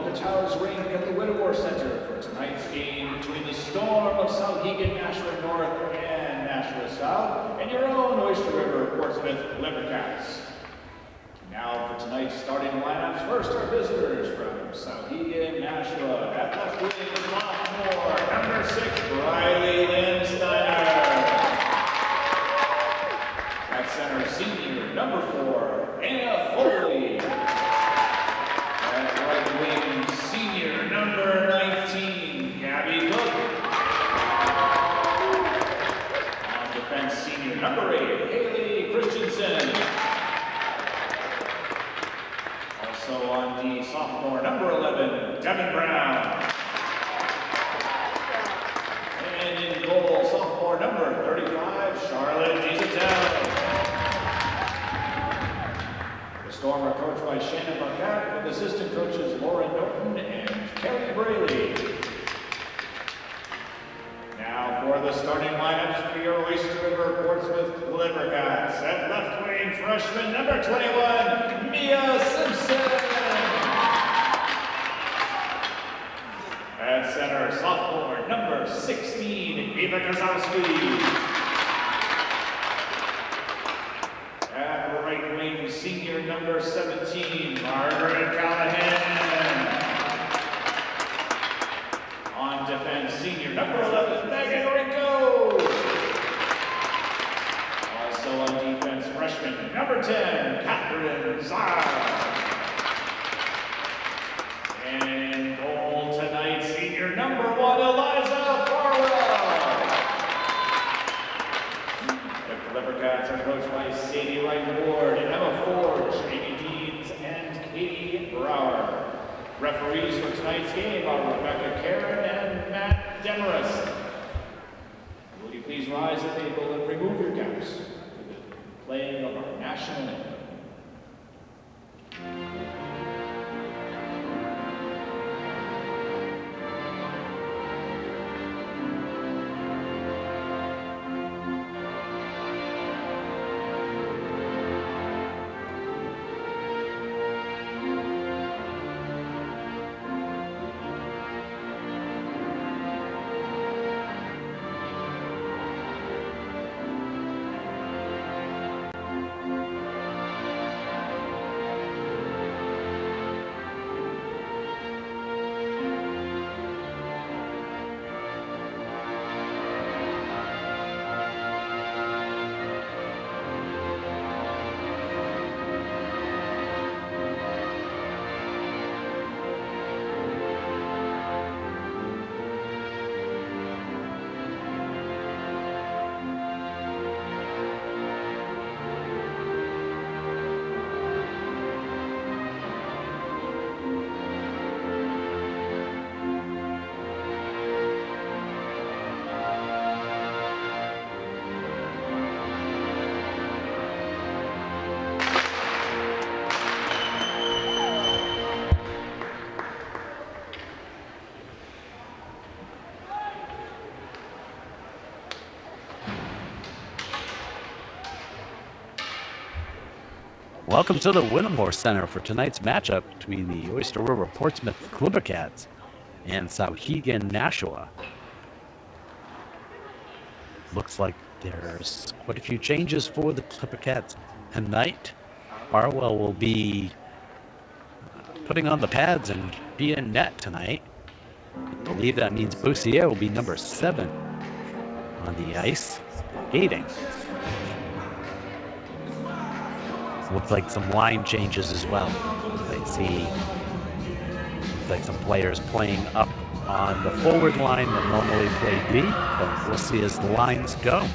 the Towers rink at the Whittemore Center for tonight's game between the Storm of Souhegan-Nashua North and Nashua South and your own Oyster River-Portsmouth Levercats. Now for tonight's starting lineups, first our visitors from Souhegan-Nashua at left wing, sophomore, number 6, Riley Lindsteiner. At center, senior, number 4, Anna Foley. At right wing, senior, number 19, Gabby Cook. On defense, senior, number 8, Haley Christensen. Also on D, sophomore, number 11, Devin Brown. And in goal, sophomore, number 35, Charlotte Gizatel. The Storm are coached by Shannon Marquette with assistant coaches Lauren Norton and Kelly Braley. Now for the starting lineups for your Oyster River-Portsmouth Levercats. At left wing, freshman number 21, Mia Simpson. At center, sophomore number 16, Eva Kozowski. At right wing, senior number 17, Margaret Callahan. On defense, senior number 11, Megan Rinko. Also on defense, freshman number 10, Catherine Zara. And in goal tonight, senior number 1, Eliza Farwell. The Levercats are coached by Sadie Wright-Ward, Emma Forge, Amy Deans, and Katie Brower. Referees for tonight's game are Rebecca Karen and Matt Demarest. Will you please rise at the table and remove your caps for the playing of our national anthem. Welcome to the Whittemore Center for tonight's matchup between the Oyster River-Portsmouth Clippercats and Souhegan-Nashua. Looks like there's quite a few changes for the Clippercats tonight. Barwell will be putting on the pads and be in net tonight. I believe that means Boussier will be number 7 on the ice, skating. Looks like some line changes as well. I see looks like some players playing up on the forward line that normally play B, but we'll see as the lines go.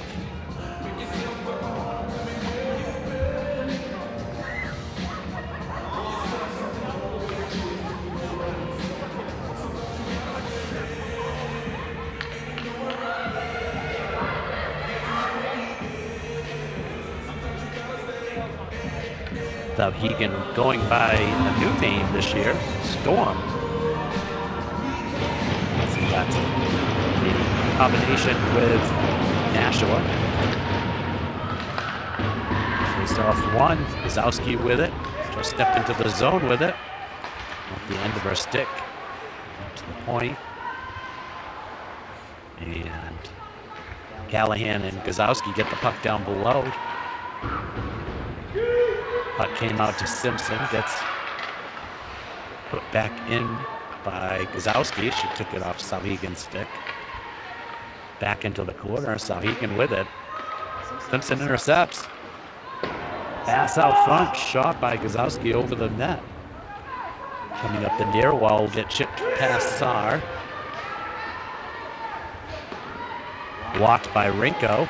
Souhegan going by a new name this year, Storm. So that's the combination with Nashua. Face off one, Kozowski with it, just stepped into the zone with it. off the end of her stick to the point. And Callahan and Gazowski get the puck down below. Puck came out to Simpson, gets put back in by Gazowski. She took it off Souhegan's stick. Back into the corner, Souhegan with it. Simpson intercepts. Pass out front, shot by Gazowski over the net. Coming up the near wall, will get chipped past Saar. Blocked by Rinko.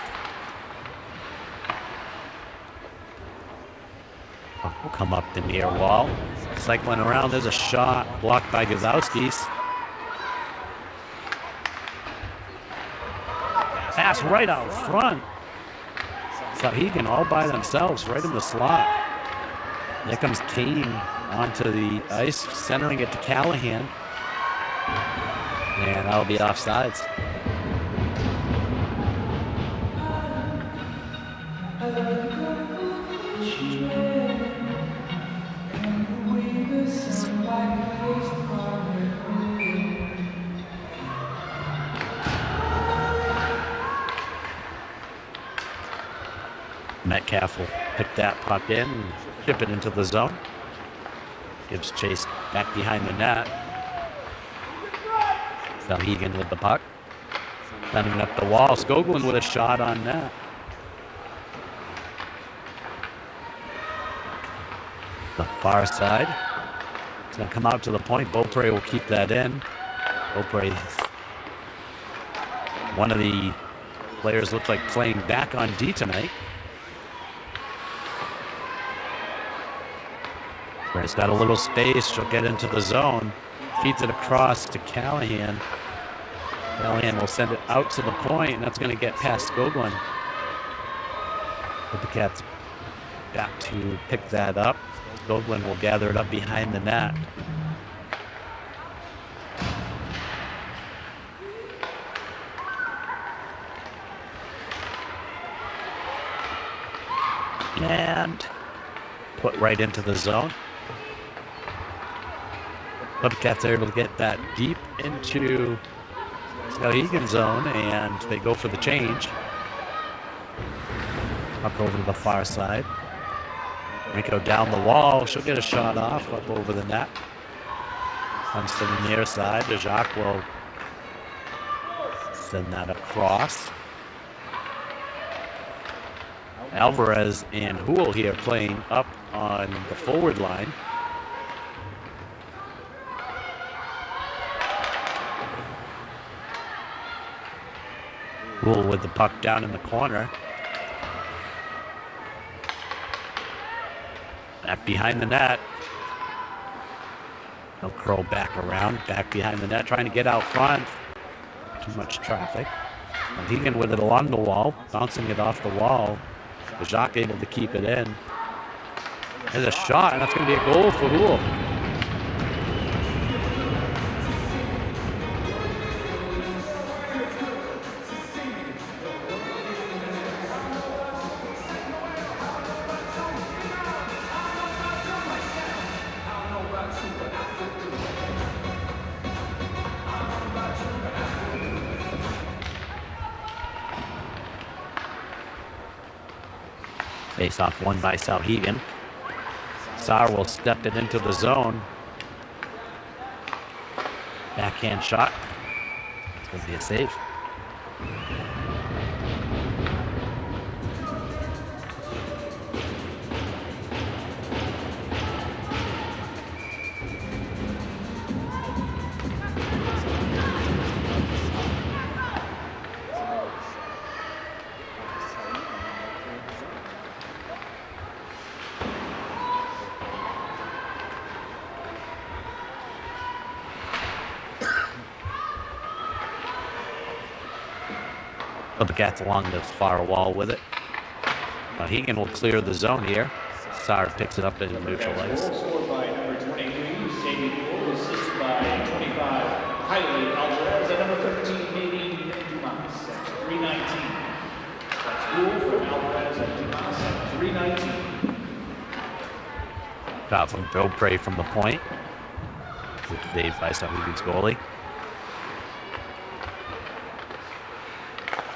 Will come up the near wall. Cycling around, there's a shot blocked by Gazowski's. Pass right out front. Souhegan all by themselves, right in the slot. There comes Kane onto the ice, centering it to Callahan. And that'll be offsides. Metcalf will pick that puck in and chip it into the zone. Gives chase back behind the net. Souhegan with the puck. Sending up the wall. Skoglund with a shot on net. The far side. It's going to come out to the point. Beaupre will keep that in. Beaupre, one of the players, looks like playing back on D tonight. It's got a little space. She'll get into the zone. Feeds it across to Callahan. Callahan will send it out to the point, and that's going to get past Skoglund. But the Cats back to pick that up. Skoglund will gather it up behind the net. And put right into the zone. But the Cats are able to get that deep into Souhegan's zone, and they go for the change. Up over to the far side. Rico down the wall. She'll get a shot off up over the net. Comes to the near side. Jacques will send that across. Alvarez and Houle here playing up on the forward line. Houle with the puck down in the corner. Back behind the net. He'll curl back around, back behind the net, trying to get out front. Too much traffic. Souhegan with it along the wall, bouncing it off the wall. Jacques able to keep it in. There's a shot, and that's going to be a goal for Houle. Face off won by Souhegan. Saar will step it into the zone. Backhand shot. It's going to be a save. The Cats along the far wall with it. Souhegan will clear the zone here. Saar picks it up in neutral ice. Scored by number 22, Sadie Gould, assisted by 25, Kylie Alvarez, and number 13, Nadine Dumas at 319. That's Gould from Alvarez and Dumas at 319. Shot from Beaupre from the point. Good save by Souhegan's goalie.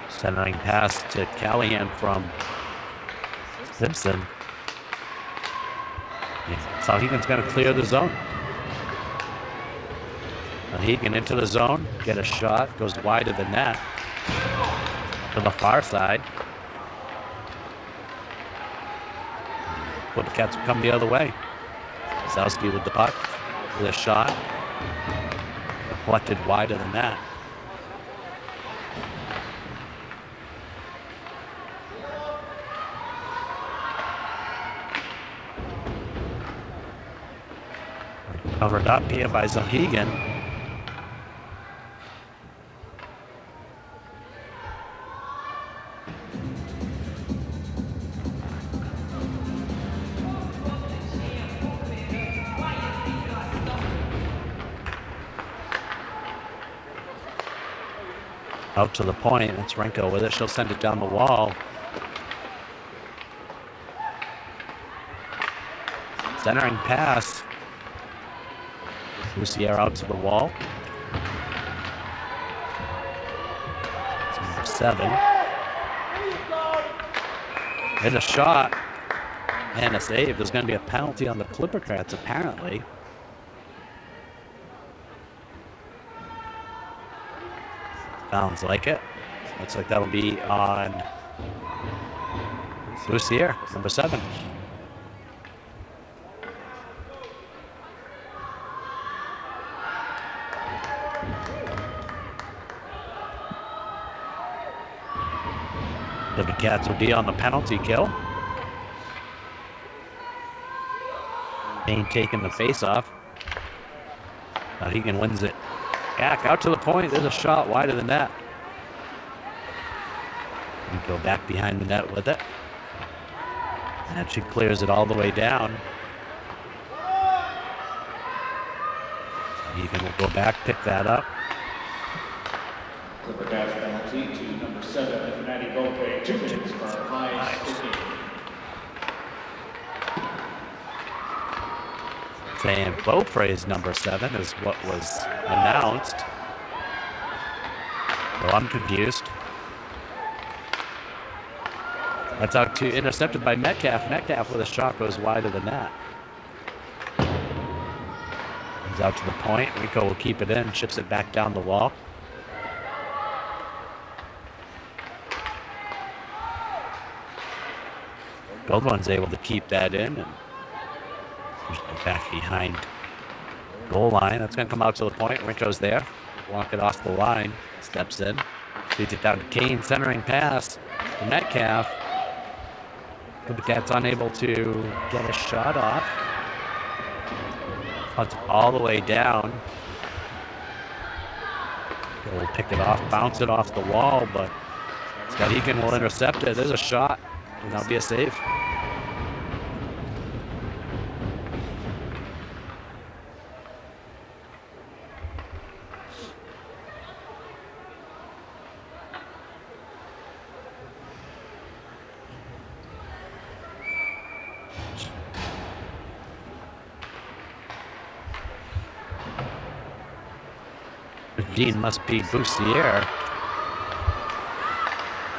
Centering pass to Callahan from Simpson. Yeah, Souhegan's going to clear the zone. Souhegan into the zone, get a shot, goes wide of the net to the far side. But the Cats will come the other way. Zowski with the puck, with a shot, deflected wide of the net. Covered up here by Souhegan. Out to the point, it's Renko with it. She'll send it down the wall. Centering pass. Lucier out to the wall. It's number 7. Hit a shot and a save. There's going to be a penalty on the Clipper Cats, apparently. Sounds like it. Looks like that'll be on Lucier, number 7. The Cats will be on the penalty kill. Payne taking the face-off. Souhegan wins it. Back out to the point. There's a shot wide of the net. And go back behind the net with it. And she clears it all the way down. Souhegan will go back, pick that up. Clipper Cats penalty to number 7, Maddie Beaupre. 2 minutes for high sticking. Saying Beaupre's number 7 is what was announced. Well, I'm confused. That's out to intercepted by Metcalf. Metcalf with a shot goes wide of the net. Comes out to the point. Rico will keep it in, chips it back down the wall. Goldman's able to keep that in and push it back behind goal line. That's going to come out to the point. Rico's there. Walk it off the line. Steps in. Feeds it down to Kane. Centering pass to Metcalf. But the Cats unable to get a shot off. Puts all the way down. Will pick it off, bounce it off the wall, but Souhegan will intercept it. There's a shot, and that'll be a save. Dean must be Boussier.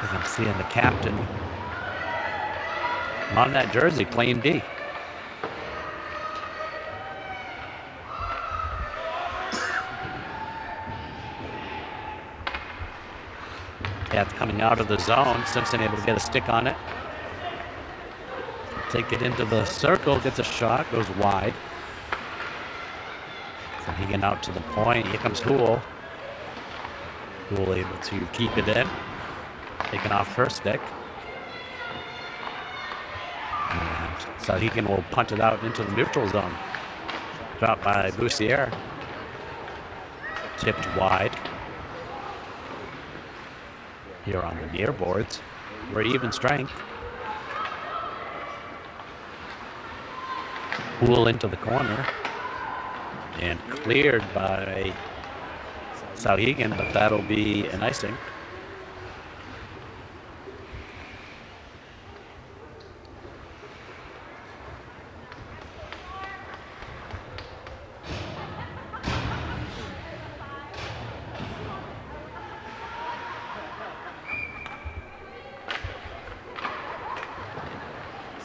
I'm seeing the captain on that jersey playing D. That's coming out of the zone. Simpson able to get a stick on it. Take it into the circle, gets a shot, goes wide. So he get out to the point. Here comes Houle. Houle able to keep it in. Taking off her stick. And Souhegan will punt it out into the neutral zone. Dropped by Boussier. Tipped wide. Here on the near boards. We're even strength. Houle into the corner. And cleared by Souhegan, but that'll be an icing.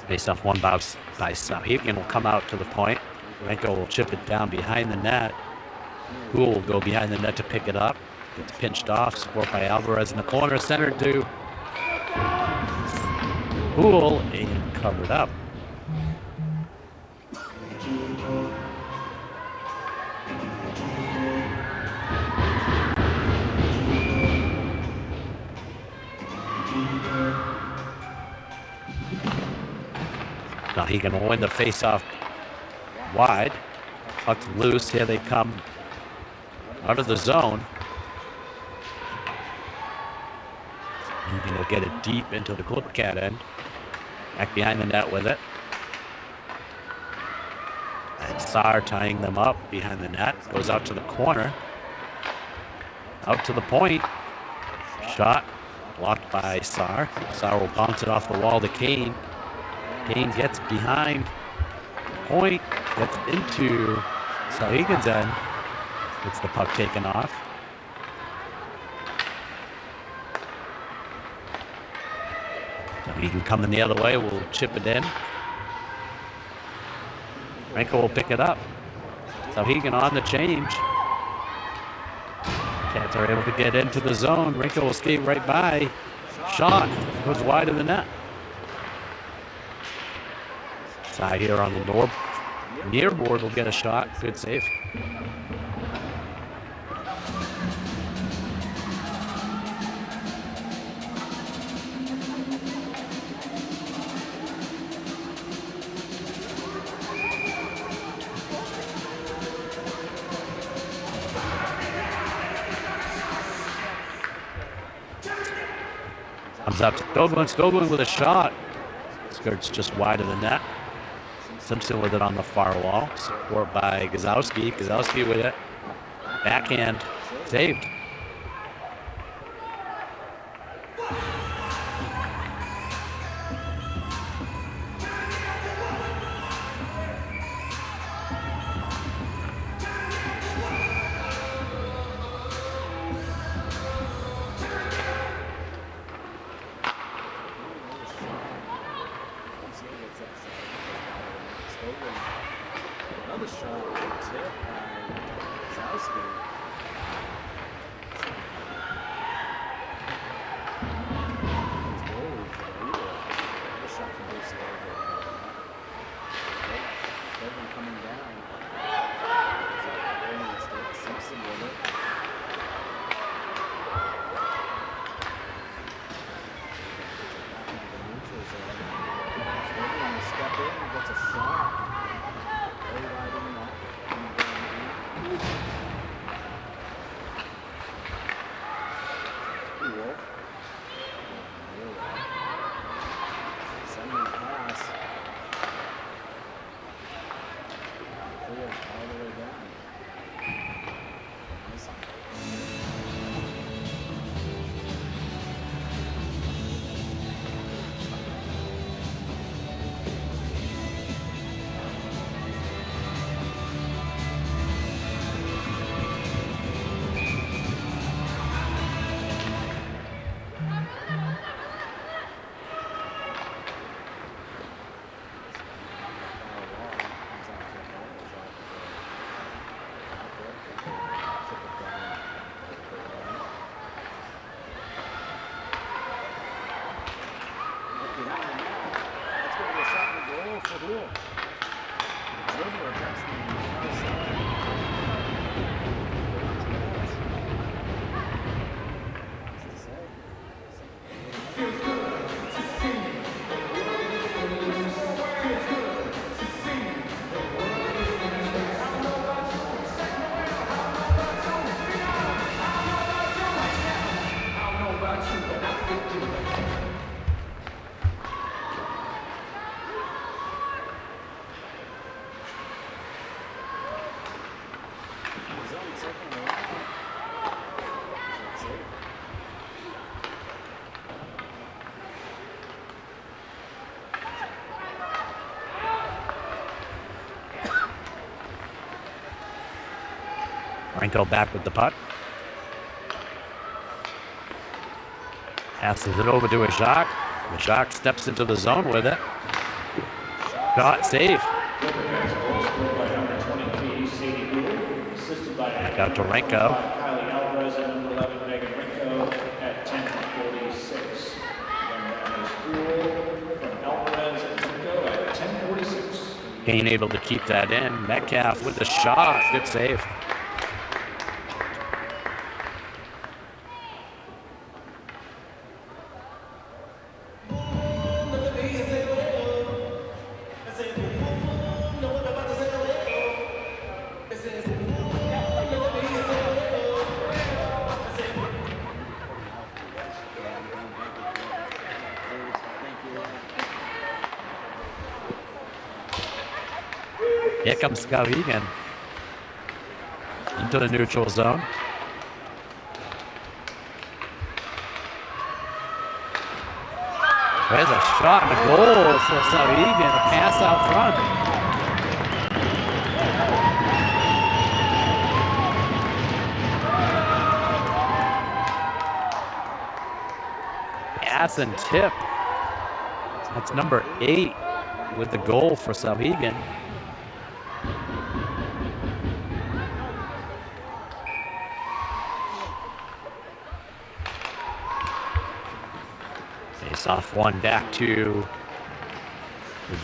Face off one by Souhegan will come out to the point. Renko will chip it down behind the net. Poole will go behind the net to pick it up. Gets pinched off. Support by Alvarez in the corner. Centered to Poole and covered up. Now he can win the face-off wide. Puck's loose. Here they come out of the zone. And will get it deep into the Clipper Cat end. Back behind the net with it. And Saar tying them up behind the net. Goes out to the corner. Out to the point. Shot blocked by Saar. Saar will bounce it off the wall to Kane. Kane gets behind the point, gets into Souhegan's end, gets the puck taken off. Souhegan coming the other way, will chip it in. Renko will pick it up. Souhegan on the change. Cats are able to get into the zone. Renko will skate right by. Shot goes wide of the net. Side here on the near board will get a shot. Good save. Comes out to Skoglund. Skoglund with a shot. Skirts just wide of the net. Simpson with it on the far wall. Support by Gazowski. Gazowski with it. Backhand. Saved. Another shot tip by Gazowski. Another shot from They've coming down. Simpson with it. Step in and gets a shot. Very wide in that. Cool. Sending a pass. Clear all the way down. Nice. Renko back with the puck. Passes it over to a Jacques. The Jacques steps into the zone with it. Shot safe. Clippercats goal scored by number 23, Sadie Gould, assisted by Back out to number Renko. 25, Kylie Alvarez, and number 11, Megan Renko at 10:46. Then that is Gould from Alvarez and Renko at 10:46. Kane able to keep that in. Metcalf with the shot. Good save. Here comes Souhegan into the neutral zone. There's a shot and a goal for Souhegan. A pass out front. Pass and tip. That's number 8 with the goal for Souhegan. Off one back to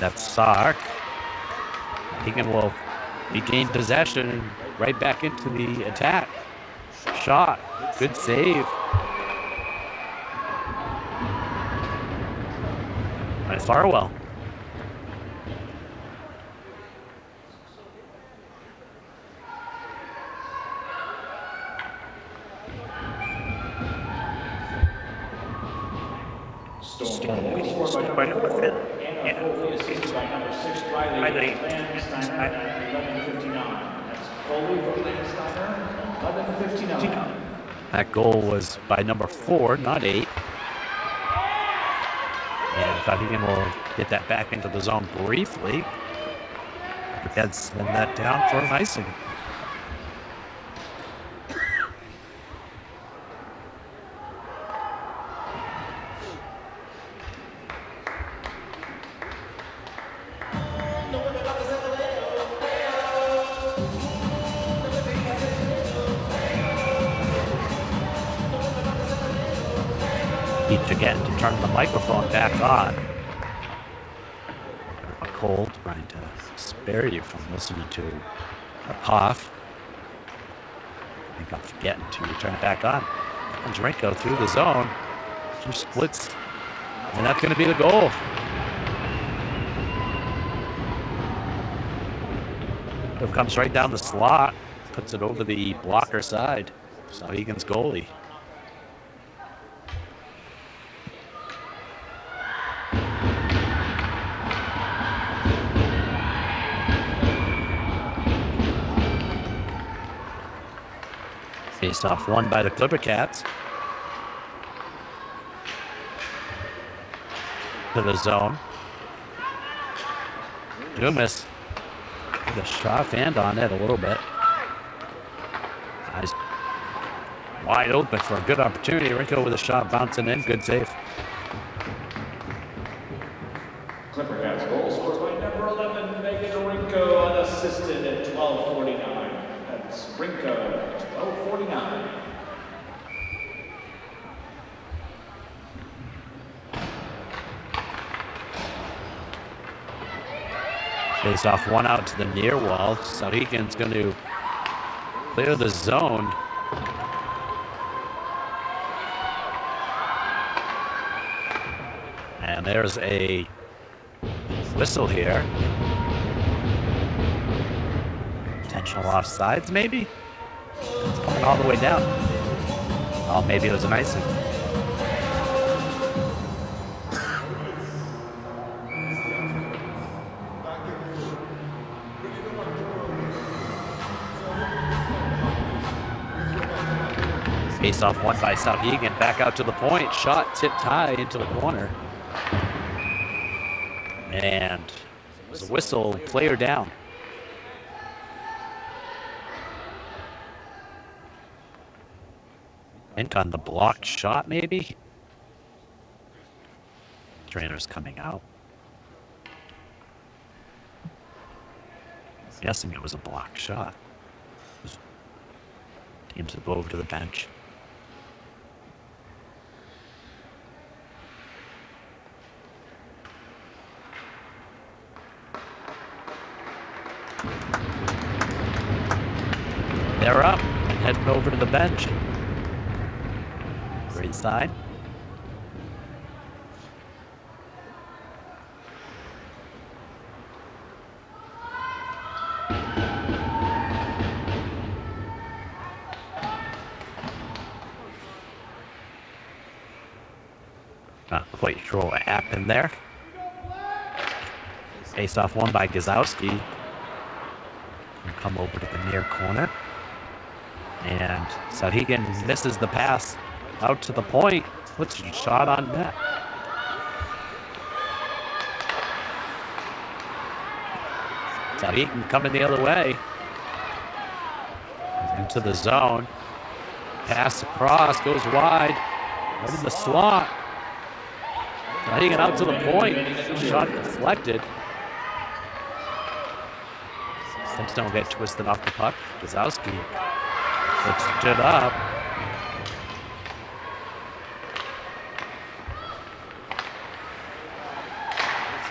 that Sark. Egan will regain possession and right back into the attack. Shot. Good save. By Farwell. By number 5, Anna Foley, assisted by number 6, Riley Landsteiner at 11:59. That's Foley from Landsteiner, 11:59. That goal was by number 4, not 8. And Souhegan will get that back into the zone briefly. But that's send that down for an icing. Again to turn the microphone back on. Cold, trying to spare you from listening to a cough. I think I'm forgetting to turn it back on. Comes Renko through the zone. She splits, and that's going to be the goal. It comes right down the slot, puts it over the blocker side. Souhegan's goalie. Faced off one by the Clippercats. To the zone. Dumas with a shot hand on it a little bit. Eyes wide open for a good opportunity. Renko with a shot bouncing in. Good save. Clippercats goal scored by number 11, Megan Renko, unassisted at 12:49. That's Renko. 12:49. Face off one out to the near wall. Souhegan's going to clear the zone. And there's a whistle here. Intentional offsides, maybe? It's coming all the way down. Oh, maybe it was an icing. Face off one by Souhegan, back out to the point. Shot tipped high into the corner. And there's a whistle, player down. And on the blocked shot, maybe? Trainer's coming out. Guessing it was a blocked shot. Teams will go over to the bench. They're up and heading over to the bench. Great side. Not quite sure what happened there. Face off one by Gazowski. And come over to the near corner. And Souhegan misses the pass out to the point. Puts a shot on net. Souhegan coming the other way. Into the zone. Pass across, goes wide. Right in the slot. Souhegan out to the point. Shot deflected. Sims don't get twisted off the puck. Gazowski puts it up.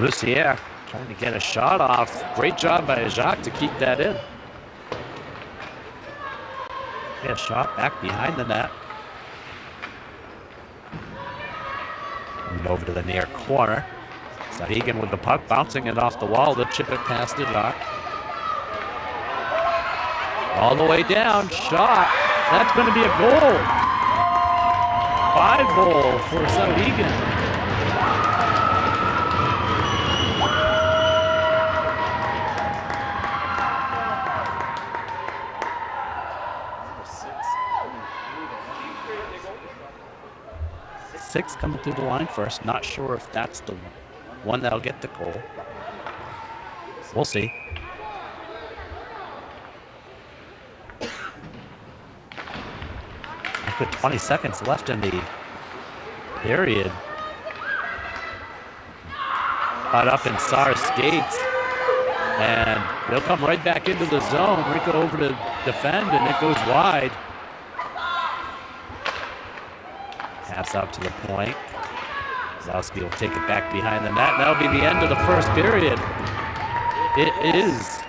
Lucier trying to get a shot off. Great job by Jacques to keep that in. Get a shot back behind the net. And over to the near corner. Souhegan with the puck, bouncing it off the wall to chip it past Jacques. All the way down, shot. That's going to be a goal. 5-goal for Souhegan. Six coming through the line first. Not sure if that's the one that'll get the goal. We'll see. With 20 seconds left in the period. Caught up in Sar's skates. And they'll come right back into the zone. Rico over to defend, and it goes wide. Pass out to the point. Zowski will take it back behind the net. That'll be the end of the first period. It is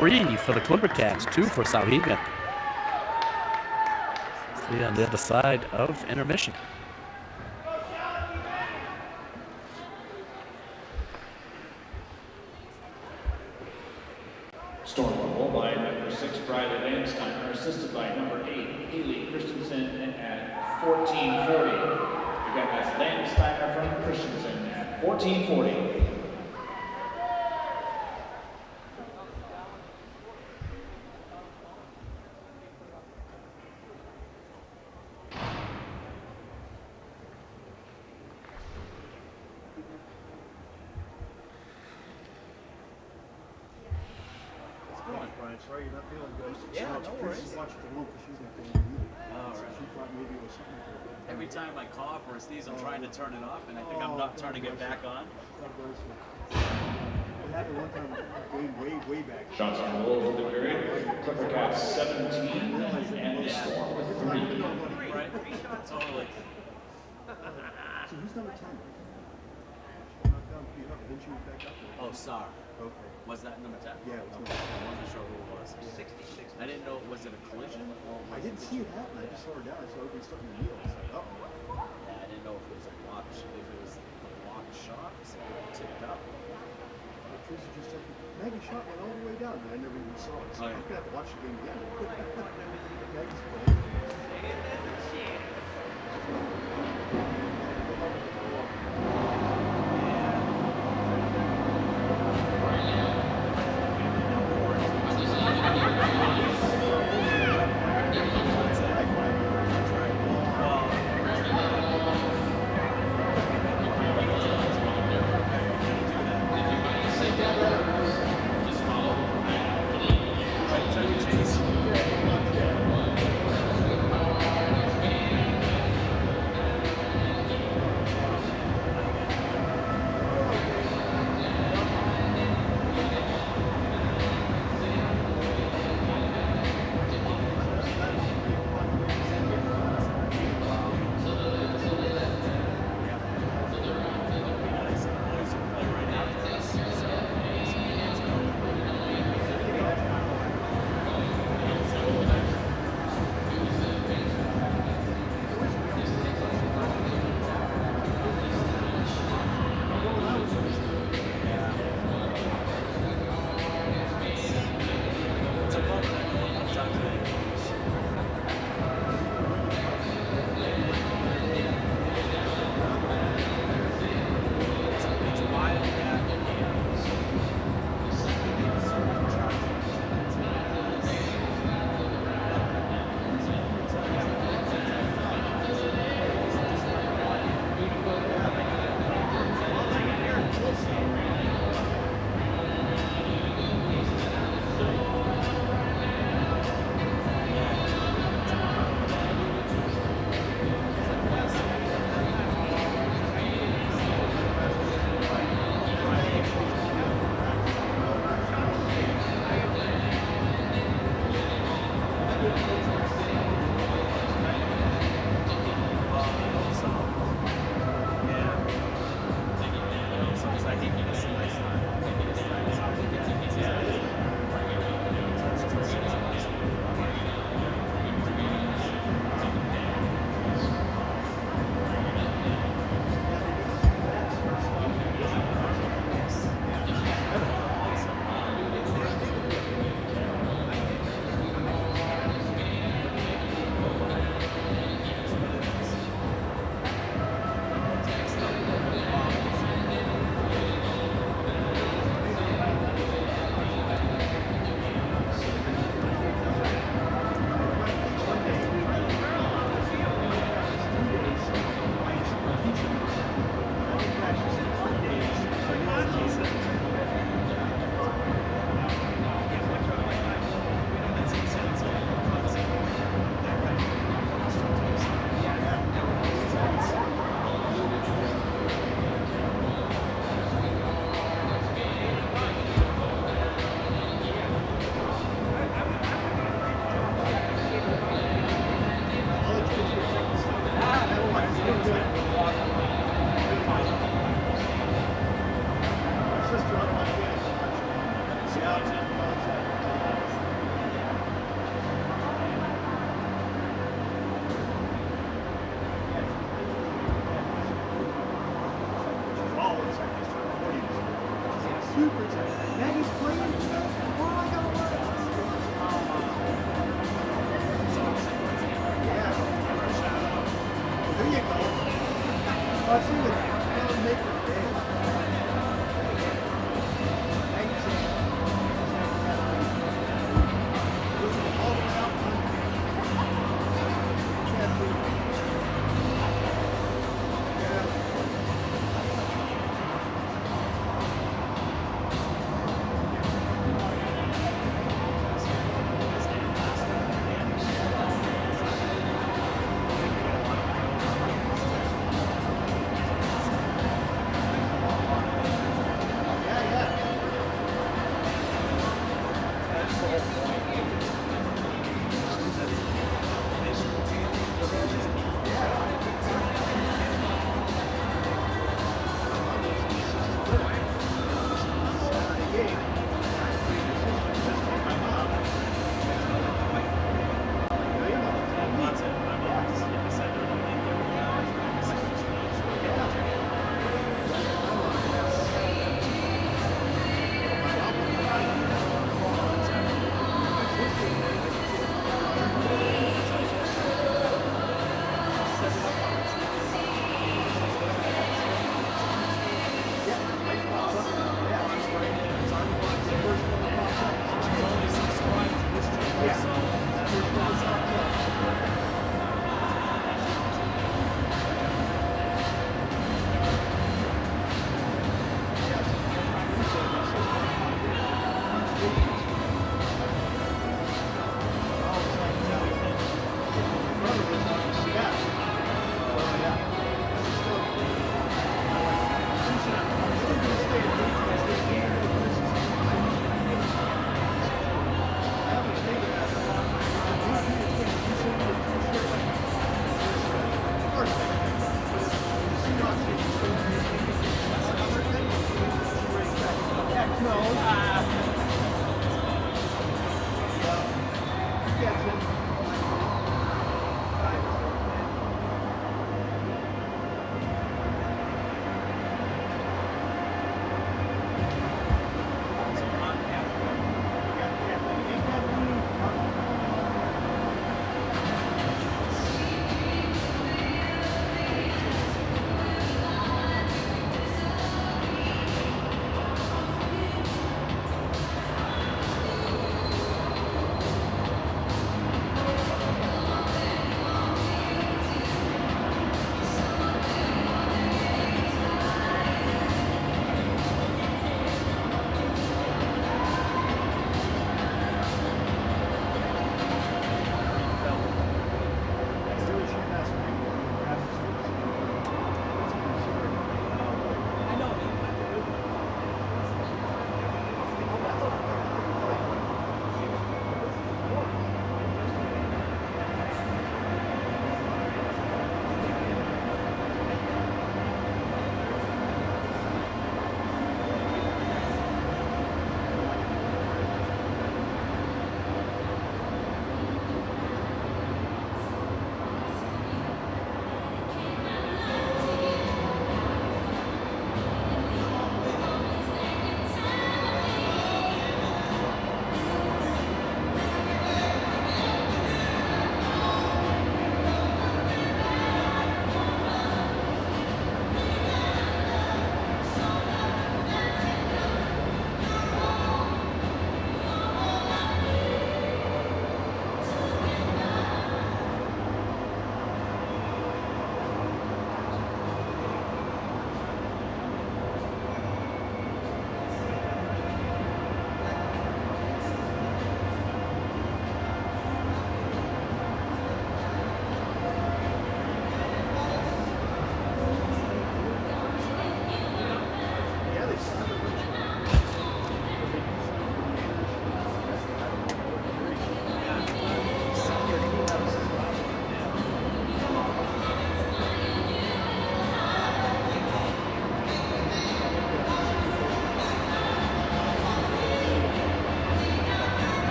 3 for the Clipper Cats, 2 for Souhegan. See on the other side of intermission. Storm goal by number 6, Briley Landsteiner, assisted by number 8, Haley Christensen at 14:40. Again, that's Landsteiner from Christensen at 14:40. Sorry, you're not feeling good. Yeah, no worries. She watched the room because she's not feeling good. All right. She thought maybe it was something. Every time I cough or sneeze, I'm trying to turn it off, and I think I'm not turning it back on. It happened one time way back. Shots on goal for the period. Clipper Cats 17 and the Storm with 3. Right? Totally. So who's number 10? She knocked down Pete up, and then she was back up there. Oh, Sar. Okay. Was that number 10? Yeah, it was Okay. number 10. I wasn't sure who it was. 66. I didn't know, was it a collision? Or I didn't see it happen. I just saw her down. I saw everybody starting to kneel. I was like, uh-oh. Yeah, I didn't know if it was a block, if it was a block shot, if it tipped up. Tracy just said, Maggie's shot went all the way down, and I never even saw it. So Oh, yeah. I'm going to have to watch the game again. Maggie's playing.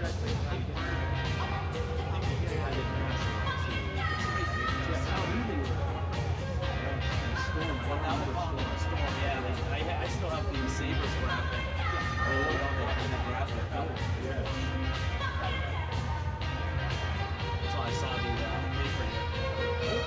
I still have the Sabres graphic. The graphic. So I saw the paper here.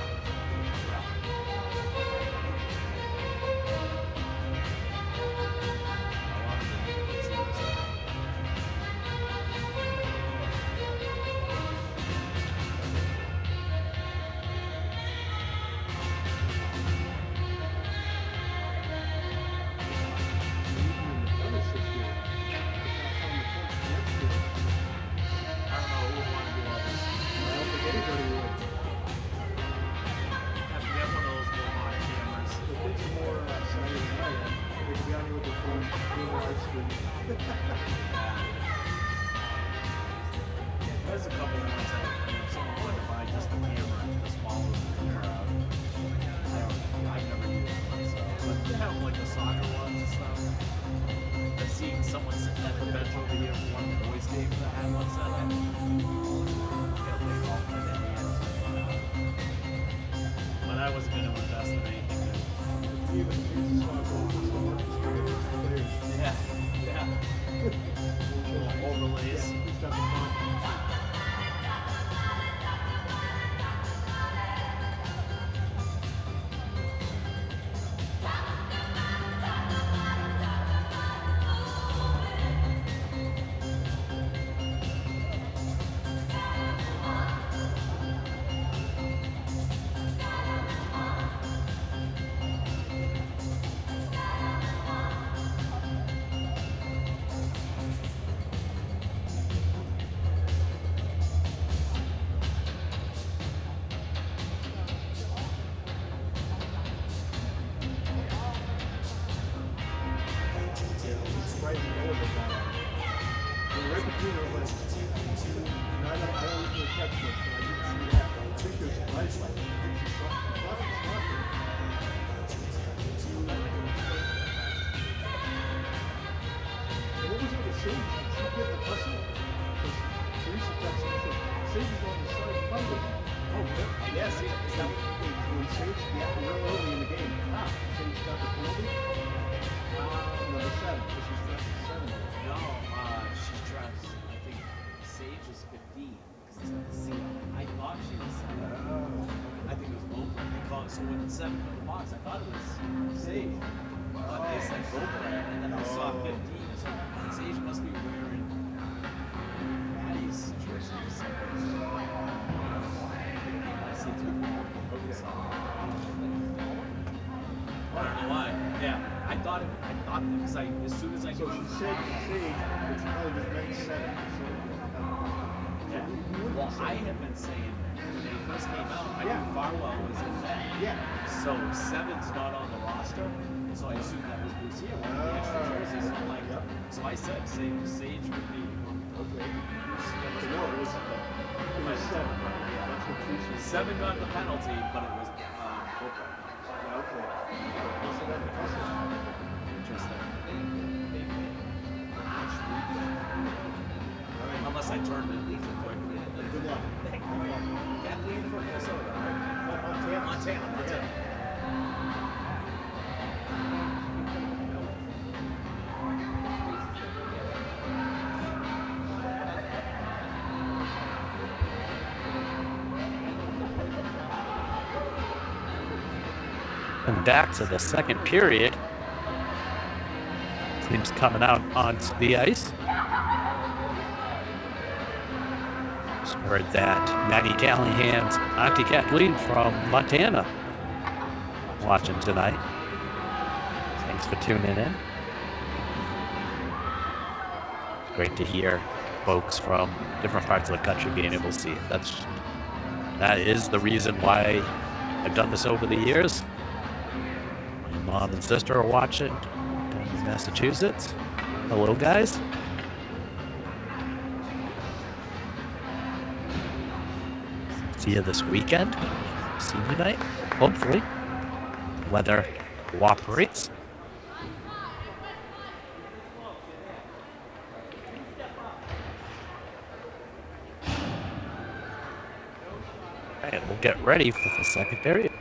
There's a couple of ones that someone wanted to buy just the camera and just follow the crowd. I've never used one, so. But they have like the soccer ones and stuff. I've seen someone sitting at the bench over here for one of the boys' games that had one set up. But I wasn't going to invest in anything new. Yeah. Overlays. So when the 7 in the box, I thought it was Sage. But they said Goldberg, and then I saw 15. So Sage must be wearing Maddie's jerseys. I see through that. So, I don't know why. Yeah, I thought because as soon as I So she said Sage, but she probably just meant 7. Yeah. Well, I had been saying when they first came out, I knew Farwell was in that. Yeah. So 7's not on the roster, so I assumed that was Lucia, one of the extra jerseys. So I'm like, so I said Sage would be. Okay. So No, it was 7. Yeah, that's what she said. 7 got the penalty, but it was Booker. Yeah, okay. So that's impressive. Interesting. Unless I turned it really quick. Good luck. Kathleen from Minnesota. Montana. And back to the second period. Teams coming out onto the ice. Just heard that Maddie Callahan's Auntie Kathleen from Montana watching tonight. Thanks for tuning in. It's great to hear folks from different parts of the country being able to see it. That is the reason why I've done this over the years. My mom and sister are watching down in Massachusetts. Hello, guys. See you this weekend. Senior night, hopefully. Weather cooperates. And we'll get ready for the second period.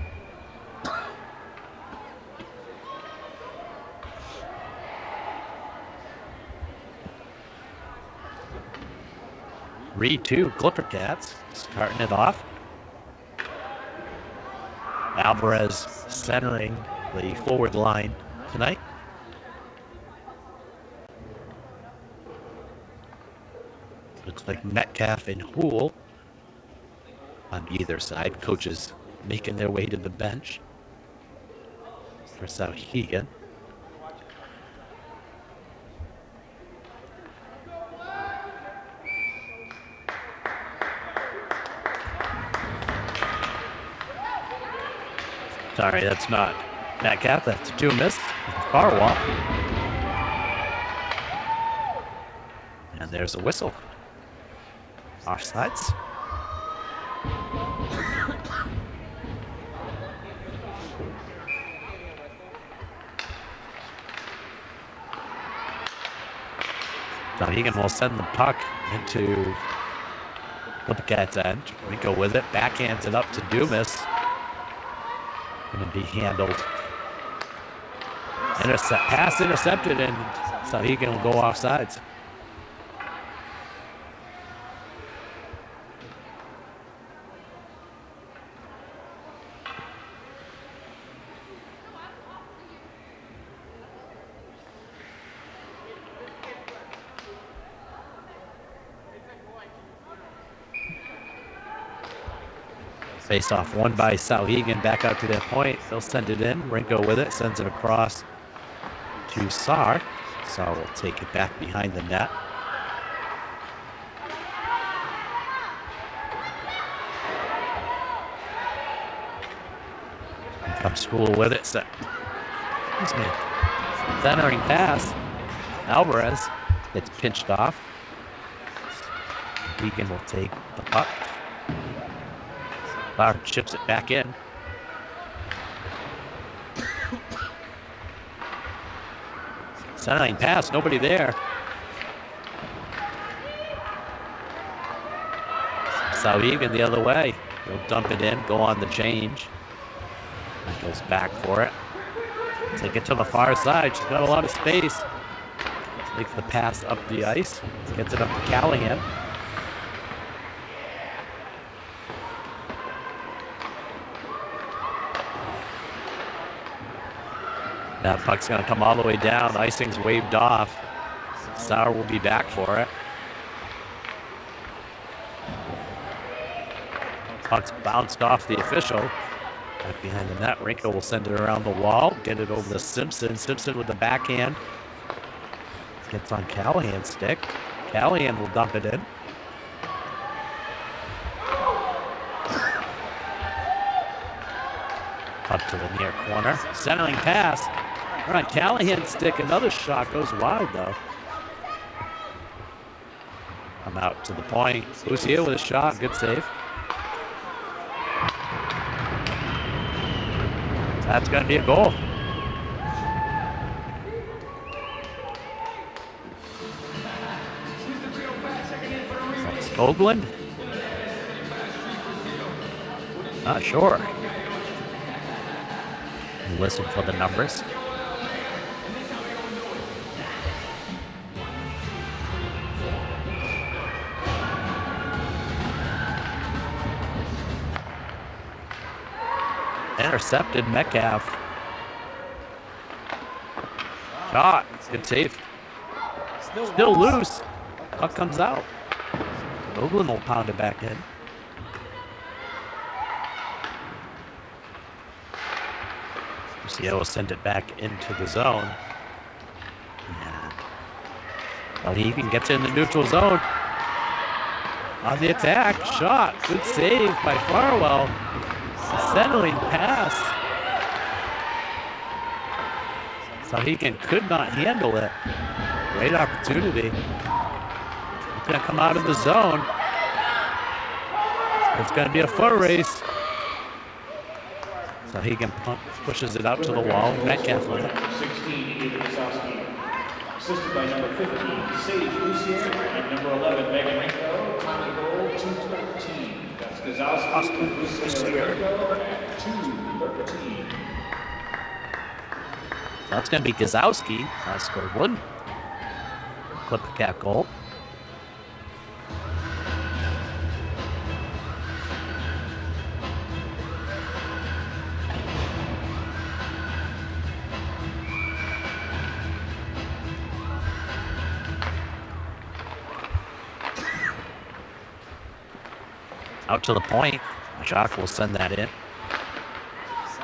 Reed 2, Clipper Cats, starting it off. Alvarez centering the forward line tonight. Looks like Metcalf and Houle on either side. Coaches making their way to the bench for Souhegan. Sorry, that's not Metcalf. That's a 2 miss. Far wall. And there's a whistle. Offsides. Souhegan will send the puck into the Cats' end. Rico with it. Backhands it up to Dumas. Going to be handled. Pass intercepted, and Souhegan will go offsides. Face off won by Souhegan, back out to their point. They'll send it in. Rinko with it, sends it across to Sar. Sar will take it back behind the net. And comes School with it. Centering pass. Alvarez gets pinched off. Deacon will take the puck. Bauer chips it back in. Centering pass, nobody there. Souhegan the other way. He'll dump it in, go on the change. And goes back for it. Take it to the far side. She's got a lot of space. Makes the pass up the ice. Gets it up to Callahan. That puck's going to come all the way down. Icing's waved off. Sauer will be back for it. Puck's bounced off the official. Back behind the net. Rinko will send it around the wall. Get it over to Simpson. Simpson with the backhand. Gets on Callahan's stick. Callahan will dump it in. Up to the near corner. Centering pass. All right, Callahan's stick. Another shot goes wide, though. I'm out to the point. Who's here with a shot? Good save. That's going to be a goal. That's Skoglund? Not sure. Listen for the numbers. Intercepted Metcalf. Shot. Good save. Still loose. Puck comes out. Oakland will pound it back in. Lucio will send it back into the zone. And Souhegan gets in the neutral zone. On the attack. Shot. Good save by Farwell. Settling pass. Souhegan could not handle it. Great opportunity. It's going to come out of the zone. It's going to be a foot race. Souhegan pushes it out to the wall. Metcalf with it. 16, assisted by number 15, Sage Lucier, and number 11, Megan Rinko. Time of goal, 2:13. That's the Gazowski with Rico at 2:13. That's going to be Gazowski. Scored one. Clipper Cat goal. Out to the point. Jacques will send that in.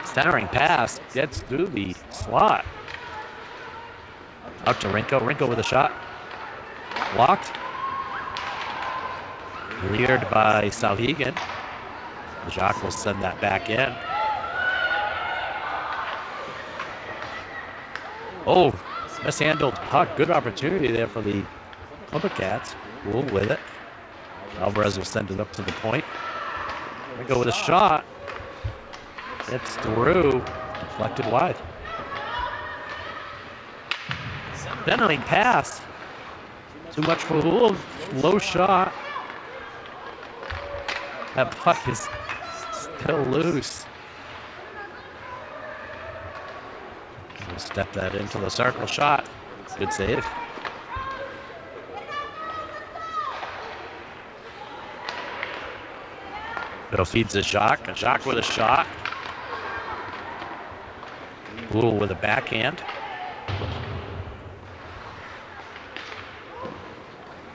Centering pass gets through the slot. Out to Rinko. Rinko with a shot. Blocked. Cleared by Souhegan. Jacques will send that back in. Oh, mishandled puck. Good opportunity there for the Clipper Cats. Cool with it. Alvarez will send it up to the point. Rinko with a shot. It's through. Deflected wide. Centering pass. Too much for Houle. Low shot. That puck is still loose. We'll step that into the circle shot. Good save. Bill feeds to Jacques. Jacques with a shot. Houle with a backhand.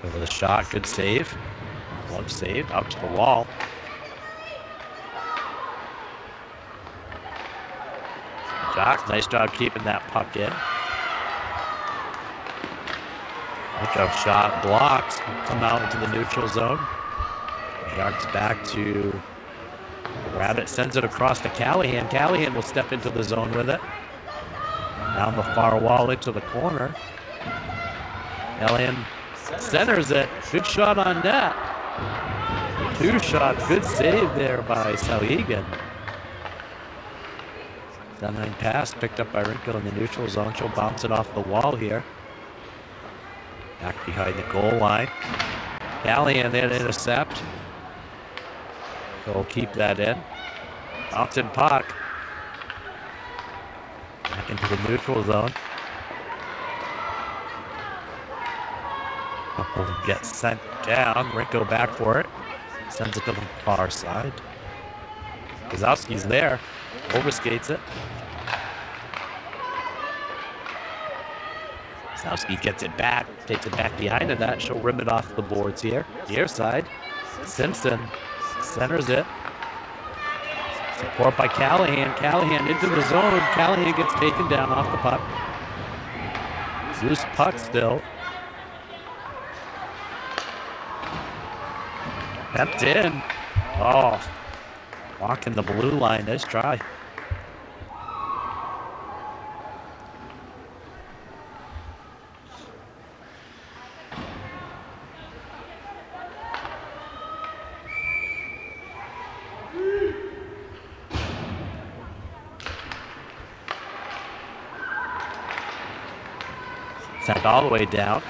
With a shot, good save. Glove save, out to the wall. Jacques, nice job keeping that puck in. Pickup shot, blocks, come out into the neutral zone. Yards back to Rabbit, sends it across to Callahan. Callahan will step into the zone with it. Down the far wall into the corner. Callahan centers it. Good shot on net. Two shots. Good save there by Souhegan. Centering pass picked up by Rinko in the neutral zone. She'll bounce it off the wall here. Back behind the goal line. Callahan there to intercept. They'll keep that in. Bouncing puck. Back into the neutral zone. Couple gets sent down. Rinko back for it. Sends it to the far side. Gazowski's there. Overskates it. Gazowski gets it back. Takes it back behind the net. She'll rim it off the boards here. Near side. Simpson centers it. Support by Callahan. Callahan into the zone. Callahan gets taken down off the puck. Loose puck still. Kept in. Oh. Walking the blue line. Nice try. Sent all the way down.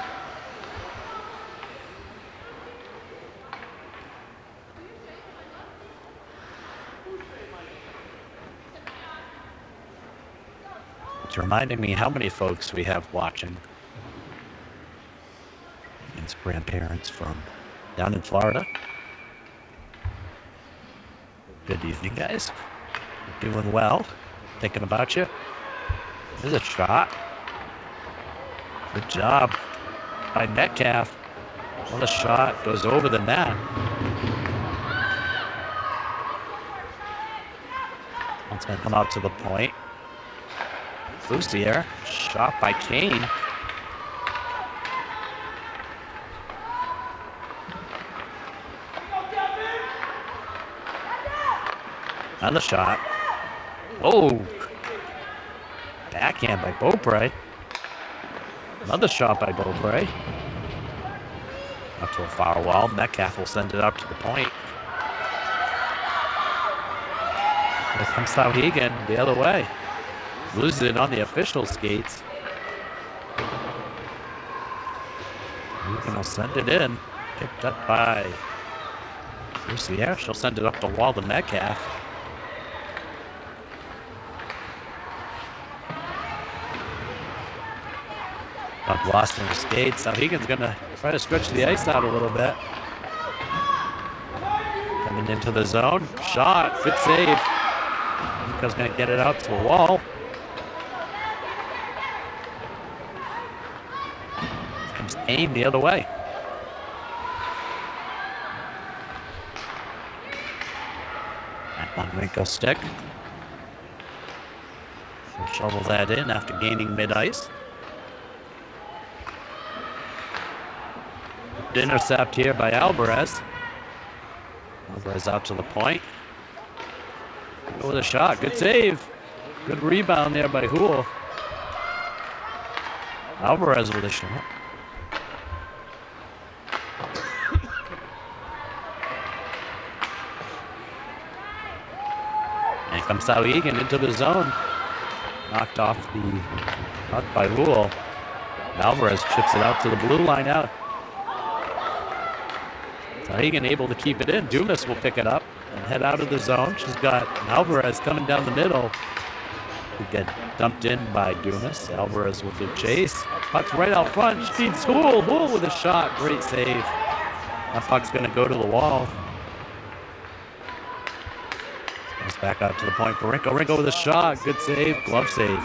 It's reminding me how many folks we have watching. It's grandparents from down in Florida. Good evening, guys. You're doing well. Thinking about you. There's a shot. Good job by Metcalf. What a shot. Goes over the net. It's going to come out to the point. Boussier. Shot by Kane. Another shot. Oh. Backhand by Beaupre. Another shot by Beaupre. Up to a far wall. Metcalf will send it up to the point. Here comes Souhegan the other way. Loses it on the official skates. Souhegan will send it in. Picked up by Here's the air. She'll send it up the wall to Metcalf. Puck lost in the skates. Souhegan's going to try to stretch the ice out a little bit. Coming into the zone. Shot. Good save. Nico's going to get it out to the wall. Comes aimed the other way. Back on Rinko's stick. She'll shovel that in after gaining mid-ice. Intercept here by Alvarez. Alvarez out to the point. Go with a shot. Good save. Good rebound there by Houle. Alvarez with a shot. And comes Souhegan into the zone. Knocked off the puck by Houle. Alvarez chips it out to the blue line out. Souhegan able to keep it in. Dumas will pick it up and head out of the zone. She's got Alvarez coming down the middle. We get dumped in by Dumas. Alvarez with the chase. Puck's right out front. She feeds Houle. Houle with a shot. Great save. That puck's going to go to the wall. Comes back out to the point for Rinko. Rinko with a shot. Good save. Glove save.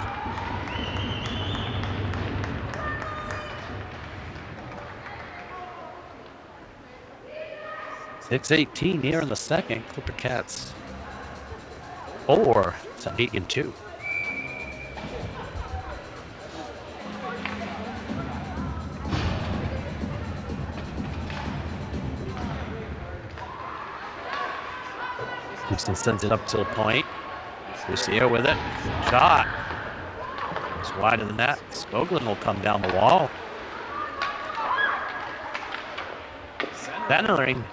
6:18 here in the second. Clipper Cats 4, Souhegan 2. Houston sends it up to the point. Lucia with it. Shot. It's wider than that. Skoglund will come down the wall. Centering.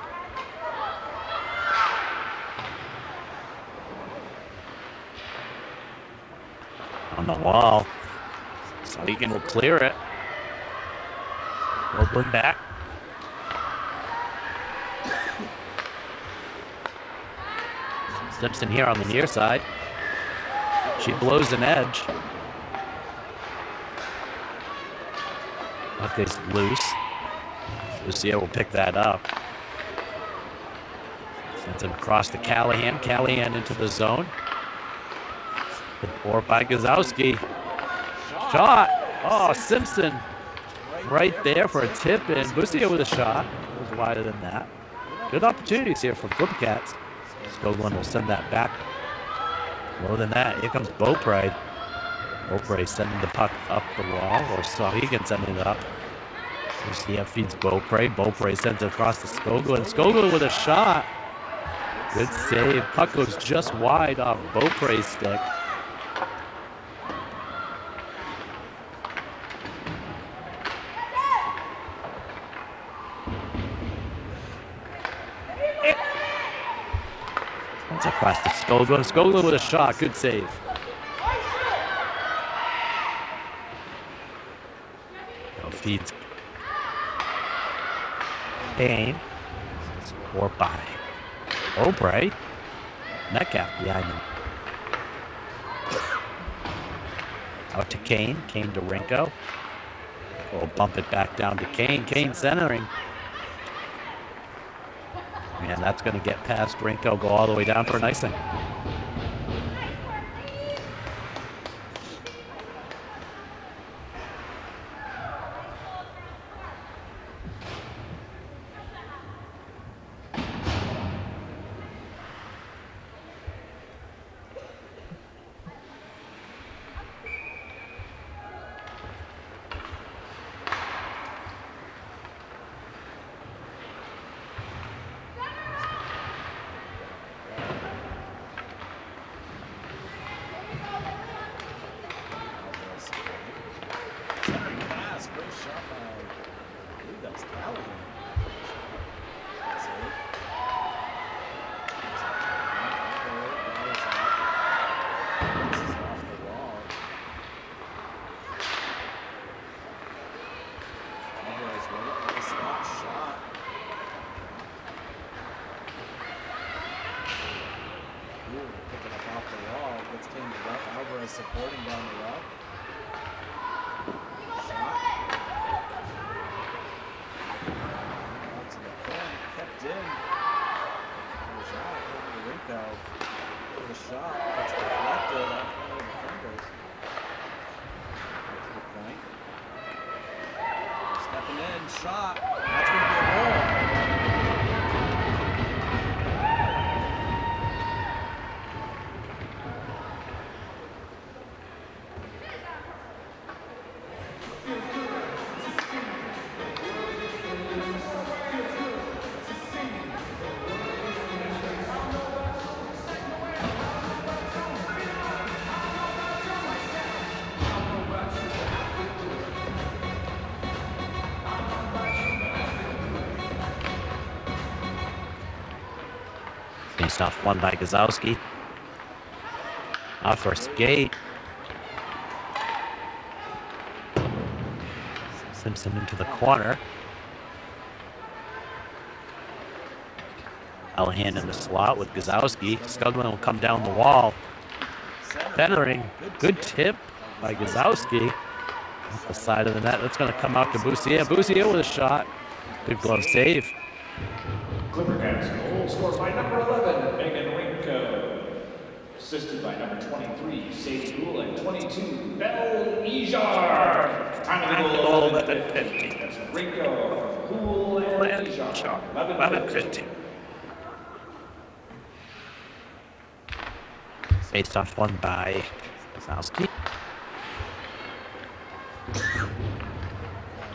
On the wall. Souhegan will clear it. Skoglund back. Simpson here on the near side. She blows an edge. Puck is loose. Lucia will pick that up. Sends it across to Callahan. Callahan into the zone. Good pour by Gazowski. Shot. Oh, Simpson right there for a tip in. Lucia with a shot. It was wider than that. Good opportunities here for Clipper Cats. Skoglund will send that back. More than that, here comes Beaupre. Beaupre sending the puck up the wall, or Souhegan sending it up. Lucia feeds Beaupre. Beaupre sends it across to Skoglund. Skoglund with a shot. Good save. Puck goes just wide off Beaupre's stick. It's across to Skoglund. Skoglund with a shot. Good save. Feeds Kane. Or by Beaupre. Metcalf behind him. Out to Kane. Kane to Rinko. We'll bump it back down to Kane. Kane centering. And that's going to get past Rinko, go all the way down for an icing. Gets cleaned up. Alvarez supporting down the left. Shot. Out to the corner. Kept in. Goes out over to Rico. For the shot. That's deflected off one of the defenders. Out to the point. Stepping in. Shot. That's going to be a goal. Faced off one by Gazowski. Off for skate. Simpson into the corner. Allahan in the slot with Gazowski. Skugman will come down the wall. Centering. Good tip by Gazowski. Off the side of the net. That's going to come out to Boussier. Boussier with a shot. Good glove save. Clippercats goal scored by number 11, Megan Rinko. Assisted by number 23, Sadie Gould, and 22, Belle Ijar. Time of the goal, 11:50. That's Rinko, Gould, and Ijar. 11:50. Faced off one by Gazowski.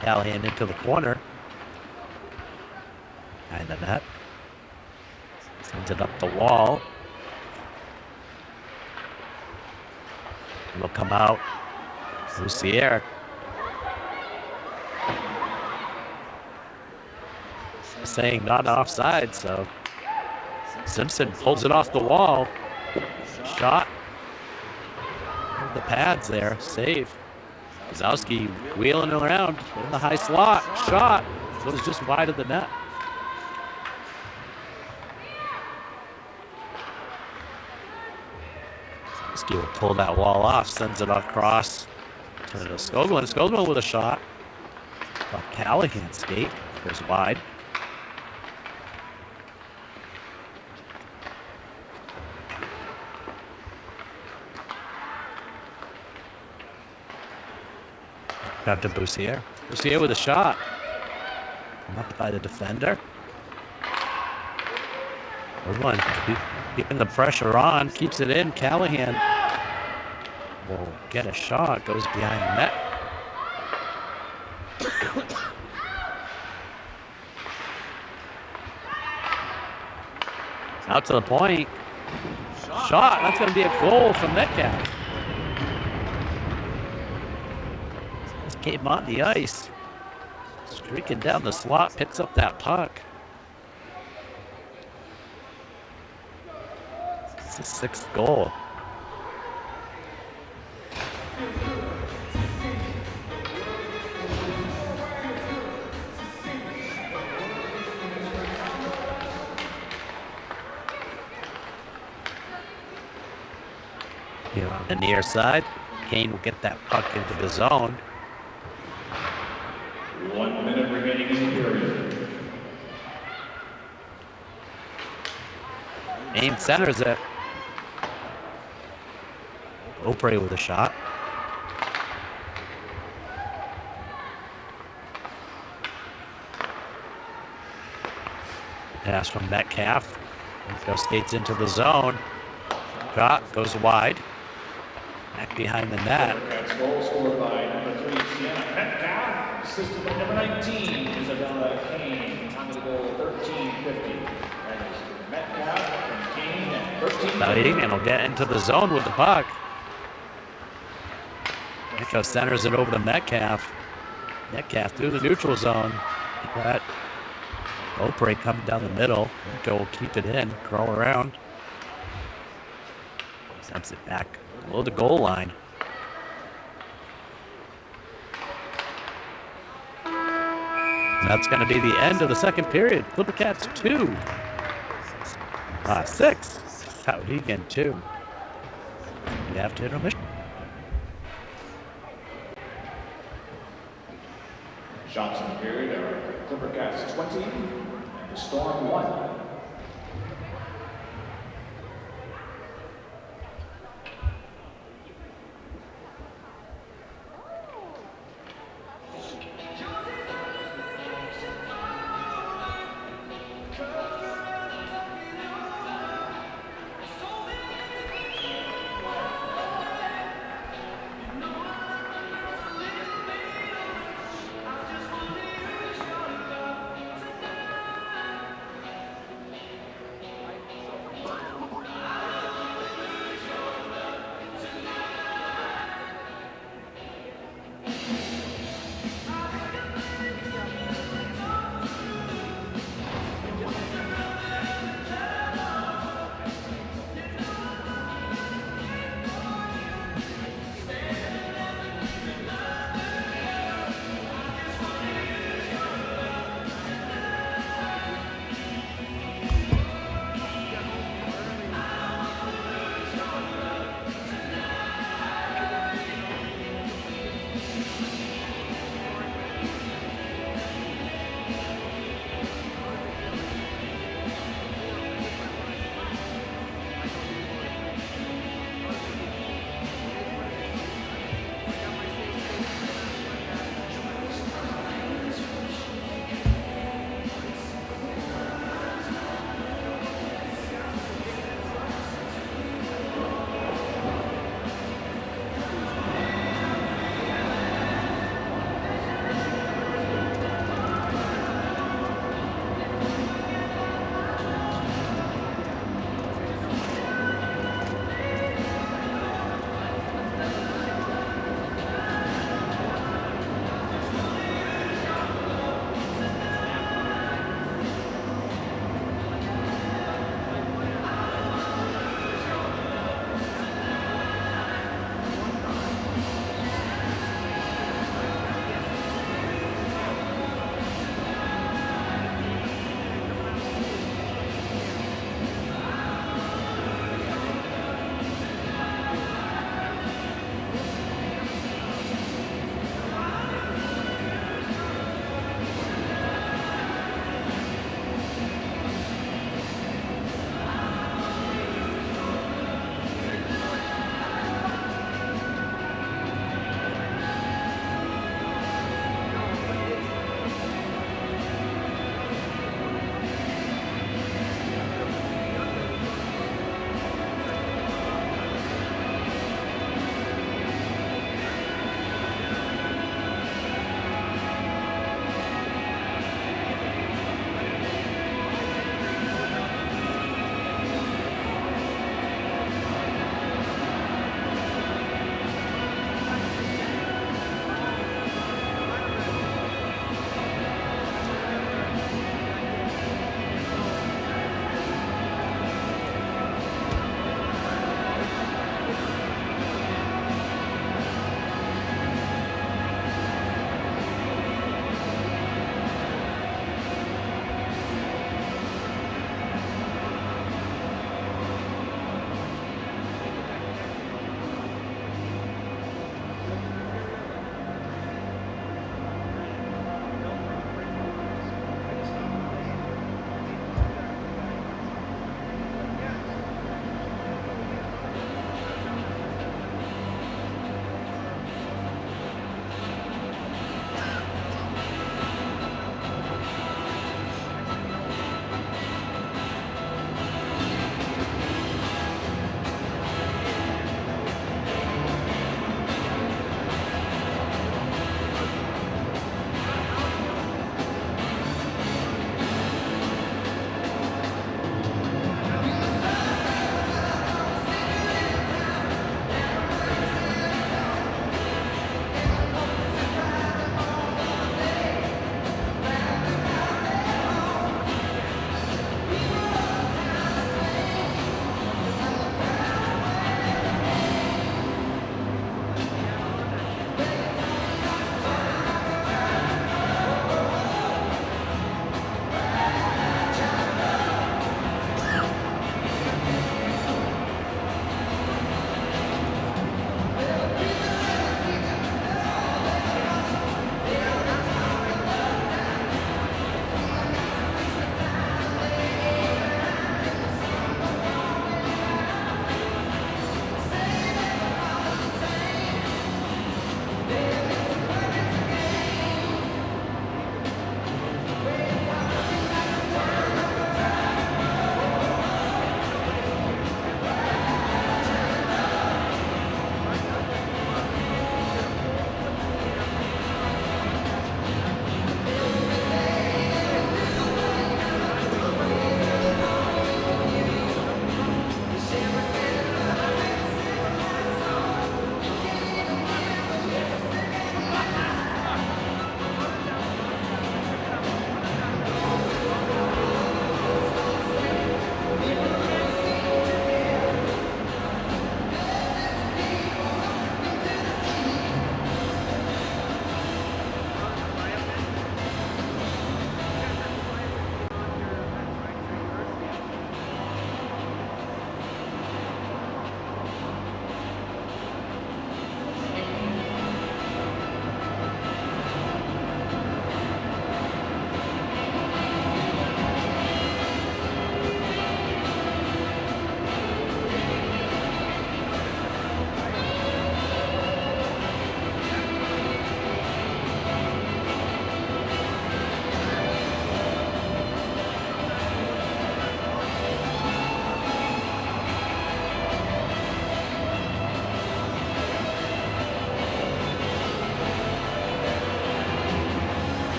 Callahan into the corner. Behind the net. Sends it up the wall. It'll come out. Boussier. Saying not offside, so Simpson pulls it off the wall. Shot. The pads there. Save. Gazowski wheeling around in the high slot. Shot. Goes just wide of the net. Gazowski will pull that wall off. Sends it across to Skoglund. Skoglund with a shot. But Callahan skate. Goes wide. Back to Boussier. Boussier with a shot. Knocked by the defender. Good one. Keeping the pressure on. Keeps it in. Callahan will get a shot. Goes behind the net. Out to the point. Shot. That's going to be a goal from Metcalf. Came on the ice. Streaking down the slot. Picks up that puck. It's the 6th goal. Here on the near side, Kane will get that puck into the zone. 1 minute remaining in the period. Aim centers it. Opry with a shot. Pass from Metcalf. Go skates into the zone. Shot goes wide. Back behind the net. That's goal scored by number 3, Sienna Metcalf. Assisted by number 19, Isabella Kane. Time of the goal, 13:50. That is Metcalf and Kane at 13:50. And will get into the zone with the puck. Metcalf centers it over to Metcalf. Metcalf through the neutral zone. That Opry coming down the middle. Metcalf will keep it in, crawl around. Sends it back below the goal line. That's going to be the end of the second period. Clippercats 2. 6. Souhegan 2. after intermission. Shots in the period are Clipper Cats 20 and the Storm 1.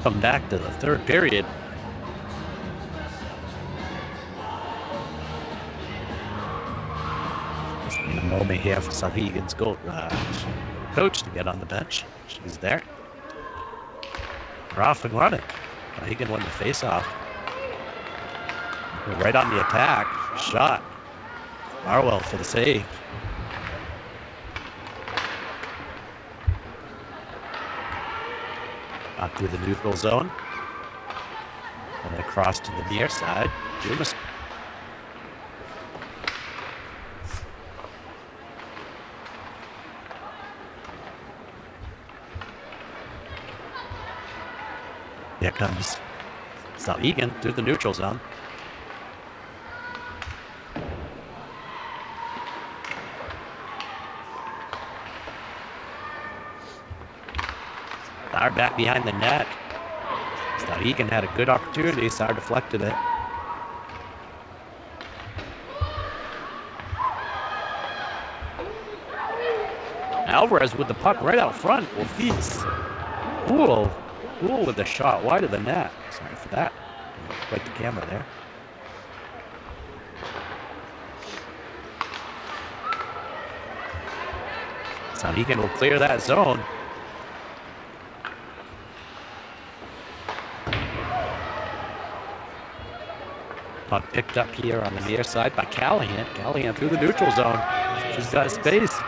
Welcome back to the third period. Just need a moment here for Souhegan's coach to get on the bench. She's there. We're off and running. Souhegan won the face-off. We're right on the attack. Shot. Barwell for the save. Back through the neutral zone. And across to the near side. Dumas. Here comes Souhegan through the neutral zone. Star back behind the net. Souhegan had a good opportunity. Star deflected it. Alvarez with the puck right out front. Well, feeds. Cool with the shot wide of the net. Sorry for that. Break the camera there. Souhegan will clear that zone. Puck picked up here on the near side by Callahan. Callahan through the neutral zone. She's got space.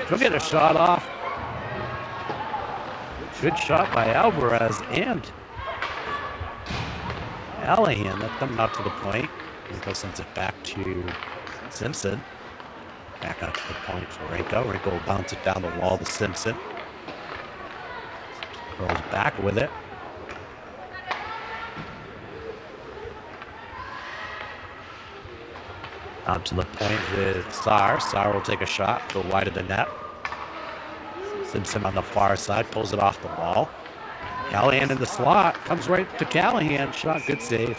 She'll get a shot off. Good shot by Alvarez and Callahan. That's coming out to the point. Rico sends it back to Simpson. Back out to the point for Rico. Rico will bounce it down the wall to Simpson. Rolls back with it. Out to the point with Sar. Sar will take a shot, go wide of the net. Simpson on the far side, pulls it off the wall. Callahan in the slot, comes right to Callahan. Shot, good save.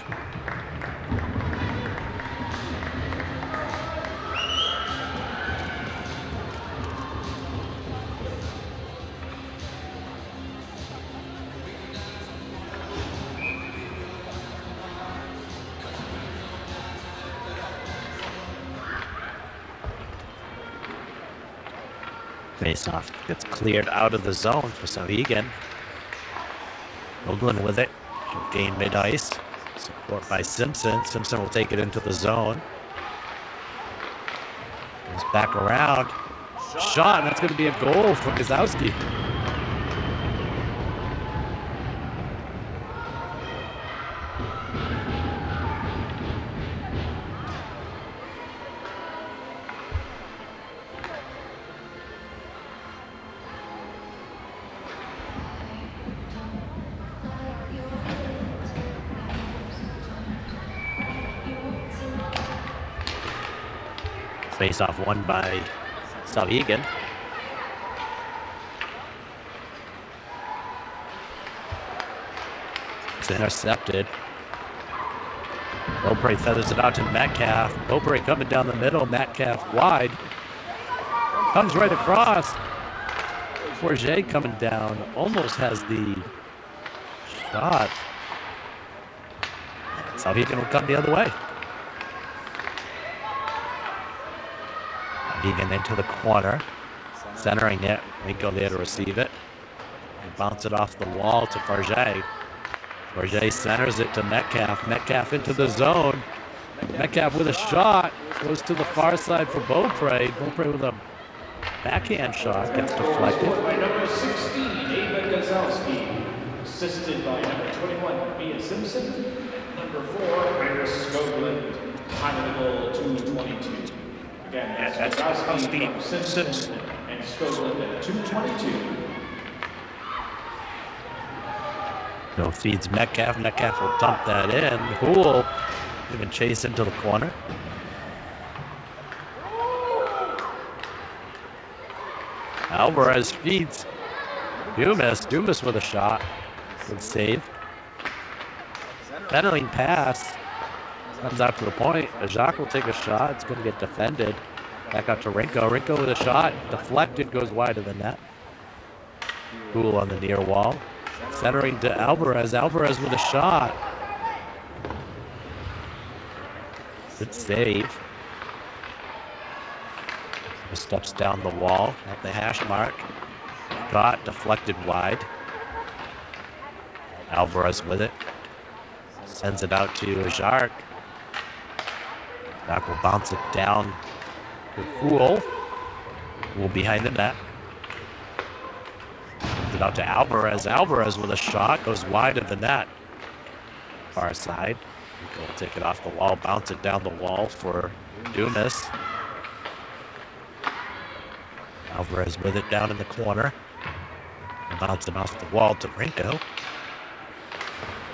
Face-off gets cleared out of the zone for Souhegan. Oakland with it. She'll gain mid-ice. Support by Simpson. Simpson will take it into the zone. Goes back around. Shot, and that's going to be a goal for Gazowski. Face-off won by Souhegan. It's intercepted. Beaupre feathers it out to Metcalf. Beaupre coming down the middle. Metcalf wide. Comes right across. Forget coming down. Almost has the shot. Souhegan will come the other way. Egan into the corner, centering it. Rico there to receive it. And bounce it off the wall to Forget. Forget centers it to Metcalf. Metcalf into the zone. Metcalf with a shot. Goes to the far side for Beaupre. Beaupre with a backhand shot. Gets deflected. By number 16, Ava Gazowski. Assisted by number 21, Mia Simpson. Number 4, Iris Skoglund. Time of the goal, 2:22. Again, that's Gazowski, Simpson, and Skoglund at 2:22. No feeds Metcalf. Metcalf will dump that in. Cool. Even chase into the corner. Alvarez feeds Dumas. Dumas with a shot. Good save. Pedaling pass. Comes out to the point. Jacques will take a shot. It's going to get defended. Back out to Rinko. Rinko with a shot. Deflected. Goes wide of the net. Cool on the near wall. Centering to Alvarez. Alvarez with a shot. Good save. Steps down the wall at the hash mark. Shot deflected wide. Alvarez with it. Sends it out to Jark. Jark will bounce it down to Fool. Fool behind the net. Sends it out to Alvarez. Alvarez with a shot. Goes wide of the net. Far side. Will take it off the wall. Bounce it down the wall for Dumas. Alvarez with it down in the corner. Bounce it off the wall to Rinko.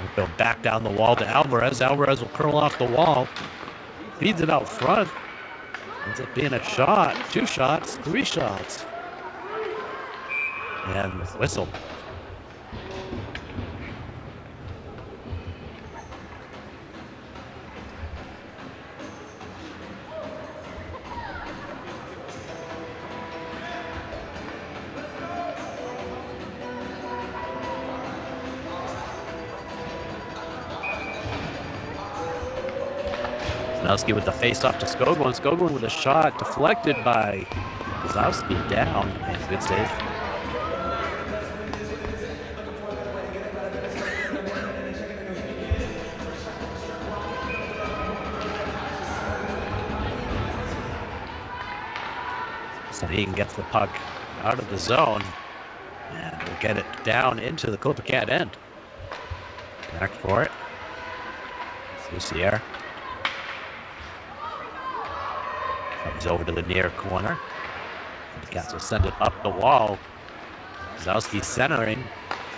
Rinko back down the wall to Alvarez. Alvarez will curl off the wall. Feeds it out front. Ends up being a shot. 2 shots. 3 shots. And whistle. Kozlowski with the face-off to Skoglund. Skoglund with a shot deflected by Kozlowski down. And good save. Souhegan gets the puck out of the zone and will get it down into the Clippercat end. Back for it. Lucier. Comes over to the near corner. The Cats will send it up the wall. Kozlowski centering.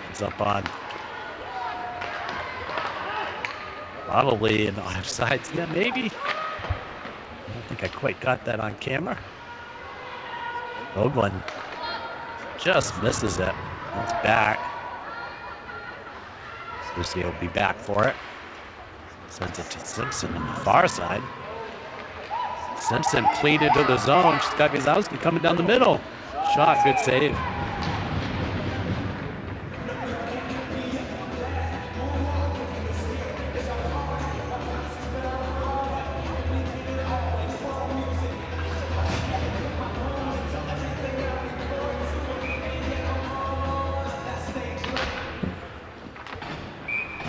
Comes up on probably an offside. Yeah, maybe. I don't think I quite got that on camera. Skoglund just misses it. It's back. Lucy will be back for it. Sends it to Simpson on the far side. Simpson clean into the zone. She's got Kozlowski coming down the middle. Shot, good save.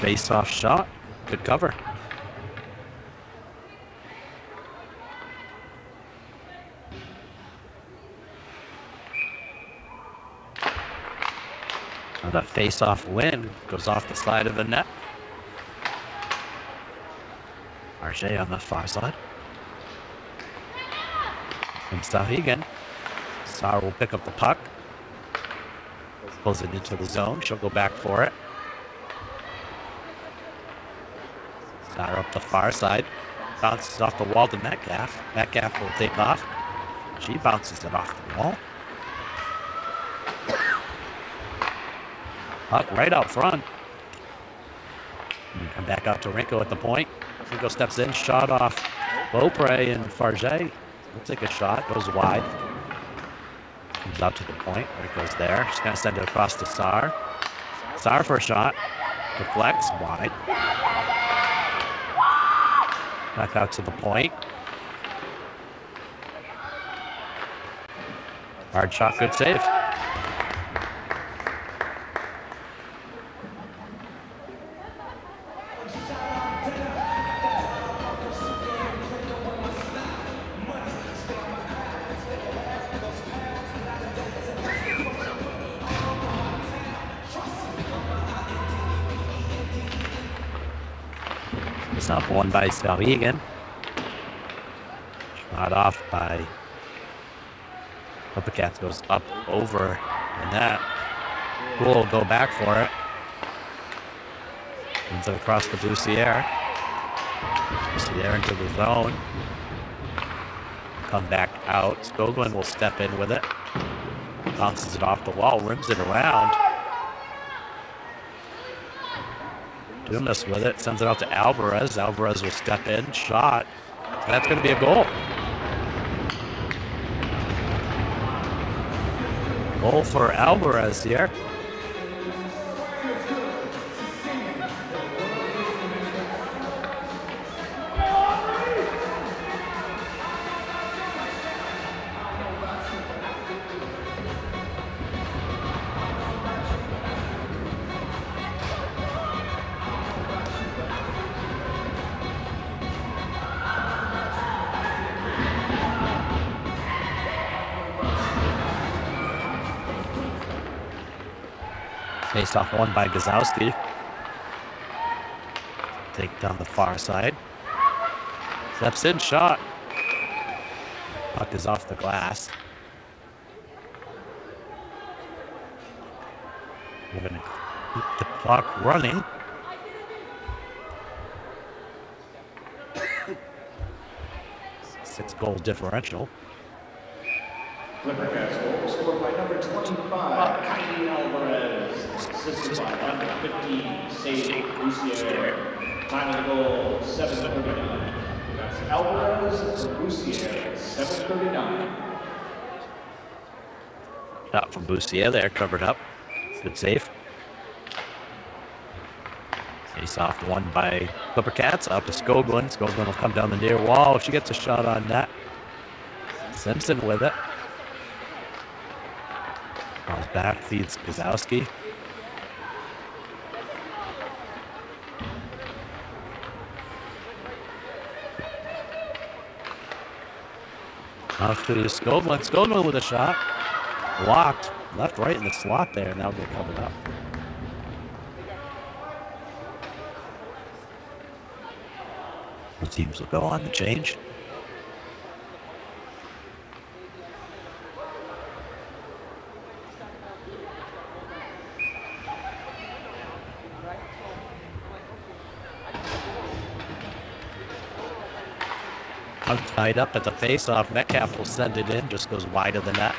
Face-off shot. Good cover. The face-off win goes off the side of the net. Marche on the far side. And Souhegan. Sar will pick up the puck. Pulls it into the zone. She'll go back for it. Sar up the far side. Bounces off the wall to Metcalf. Metcalf will take off. She bounces it off the wall. Puck right out front. And come back out to Rinko at the point. Rinko steps in, shot off Beaupre and Farget. Will take a shot, goes wide. Comes out to the point. Rinko's there. She's going to send it across to Sar. Sar for a shot. Deflects wide. Back out to the point. Hard shot, good save. It's up one by Souhegan. Shot off by Clippercats, goes up over the net. Poole will go back for it. Sends it across the Bussiere. Bussiere into the zone. Come back out. Skoglund will step in with it. Bounces it off the wall, rims it around. Dumas with it, sends it out to Alvarez. Alvarez will step in, shot. That's going to be a goal. Goal for Alvarez here. Face off one by Gazowski. Take down the far side. Steps in, shot. Puck is off the glass. We're going to keep the clock running. Six-goal differential. Clippercats goal scored by number 25, Kylie Alvarez. Assisted by number 15, Sadie Boussier. Time of the goal, 7:39. That's Alvarez for Boussier, 7:39. Shot from Boussier there, covered up. Good save. Face off one by Clippercats, out to Skoglund. Skoglund will come down the near wall. She gets a shot on net. Simpson with it. Calls back, feeds Gazowski. Off to Skoglund. Skoglund with a shot. Blocked. Left, right in the slot there. Now get covered up. The teams will go on the change. Tied up at the face-off. Metcalf will send it in. Just goes wide of the net.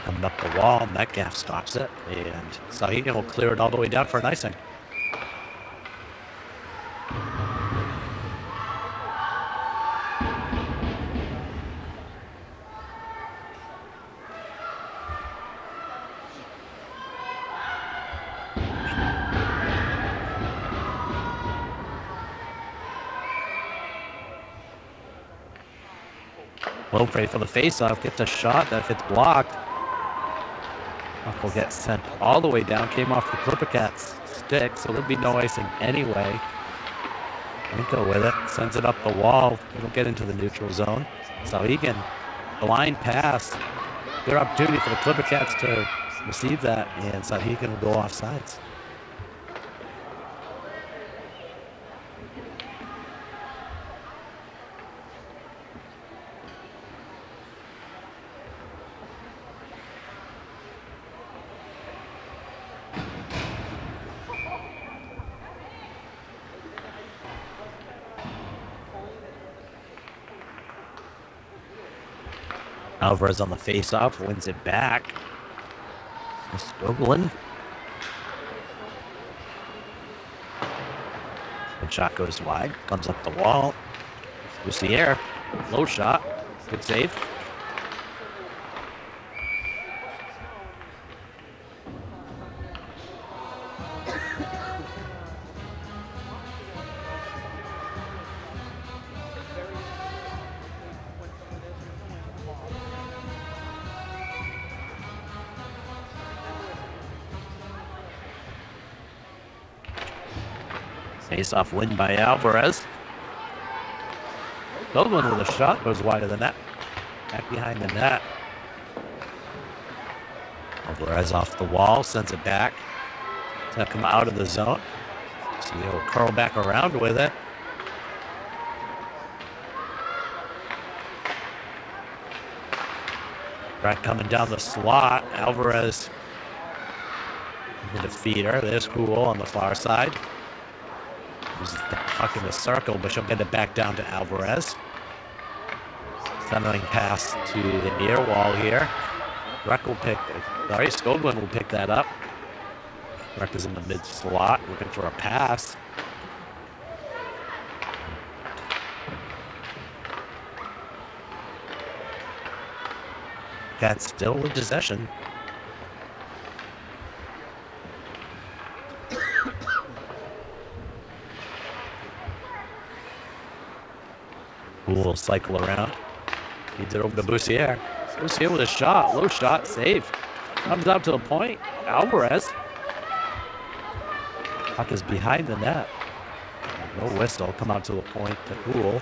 Coming up the wall. Metcalf stops it. And Souhegan will clear it all the way down for an icing. Lopre for the face-off, gets a shot that hits blocked. Puck will get sent all the way down, came off the Clippercats stick, so there'll be no icing anyway. Winko with it, sends it up the wall. It'll get into the neutral zone. Souhegan, blind pass. Good opportunity for the Clippercats to receive that, and Souhegan will go off sides. Alvarez on the face-off, wins it back. Skoglund. The shot goes wide, comes up the wall. Boussier, low shot, good save. Face-off win by Alvarez. Skoglund with a shot, goes wide of the net. Back behind the net. Alvarez off the wall, sends it back. It's going to come out of the zone. So he'll curl back around with it. Right coming down the slot. Alvarez with a feeder. There's Hool on the far side. Uses the puck in the circle, but she'll get it back down to Alvarez. Centering pass to the near wall here. Skoglund will pick that up. Breck is in the mid slot, looking for a pass. Cat still in possession. Will cycle around. Feeds it over to Boussier. Boussier with a shot. Low shot. Save. Comes out to the point. Alvarez. Puck is behind the net. No whistle. Come out to the point to Hool.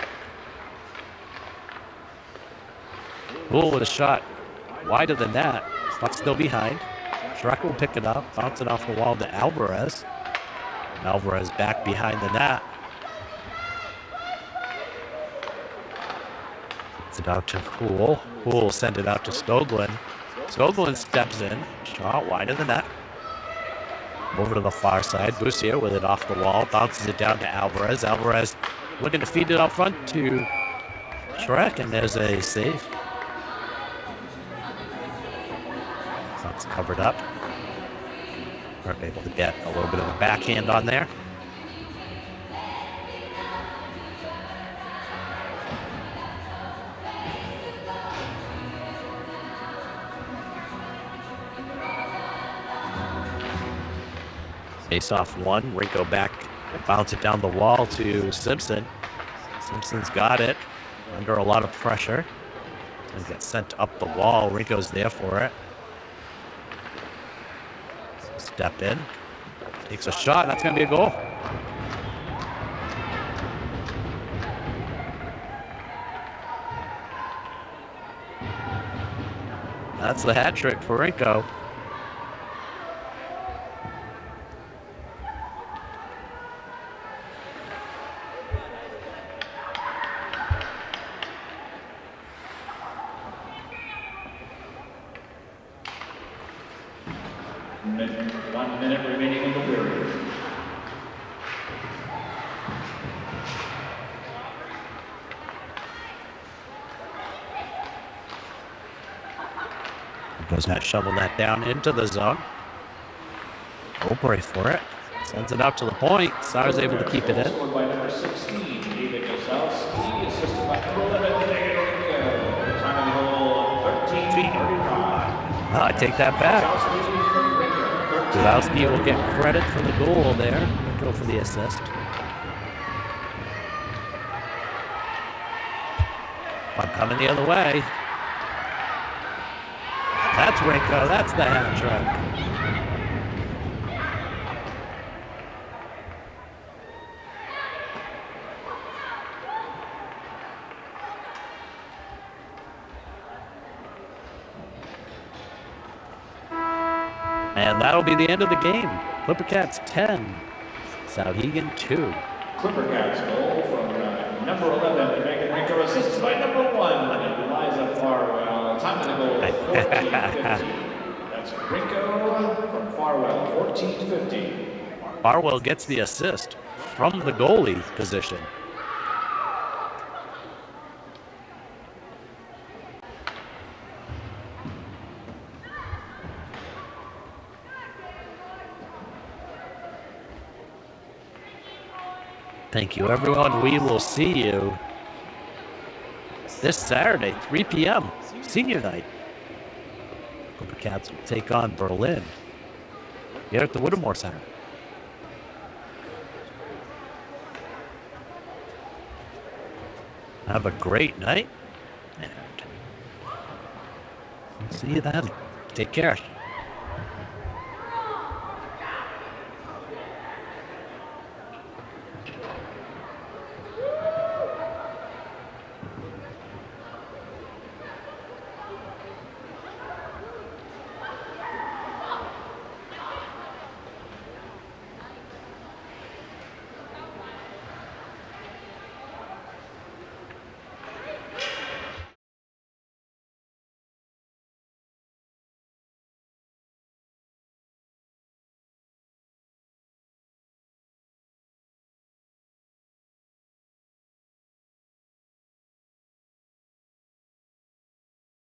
Hool with a shot. wider than that, but still behind. Shrek will pick it up, bounce it off the wall to Alvarez. Alvarez back behind the net. It's it out to Hool. Hool will send it out to Skoglund. Skoglund steps in, shot wide of the net. Over to the far side, Bussier with it off the wall, bounces it down to Alvarez. Alvarez looking to feed it out front to Shrek, and there's a save. That's covered up. We're able to get a little bit of a backhand on there. Face off one, Rinko back, bounce it down the wall to Simpson. Simpson's got it, under a lot of pressure. And gets sent up the wall, Rinko's there for it. Step in, takes a shot, that's gonna be a goal. That's the hat trick for Rinko. One minute remaining in the period. Does not shovel that down into the zone. Obrey for it. Sends it out to the point. Sar's able to keep it in. Scored by number 16, David Kozlowski, assisted by number 11, David Rinko. Time of goal, 13:35. I take that back. Kozlowski will get credit for the goal there. Go for the assist. I'm coming the other way. That's Rinko. That's the hat trick. And that'll be the end of the game. Clippercats 10, Souhegan 2. Clippercats goal from number 11, Megan Rinko, assisted by number 1, Eliza Farwell. Time of the goal, 14:50. That's Rinko from Farwell, 14:50. Farwell gets the assist from the goalie position. Thank you, everyone. We will see you this Saturday, 3 p.m., senior night. Clippercats will take on Berlin here at the Whittemore Center. Have a great night, and see you then. Take care.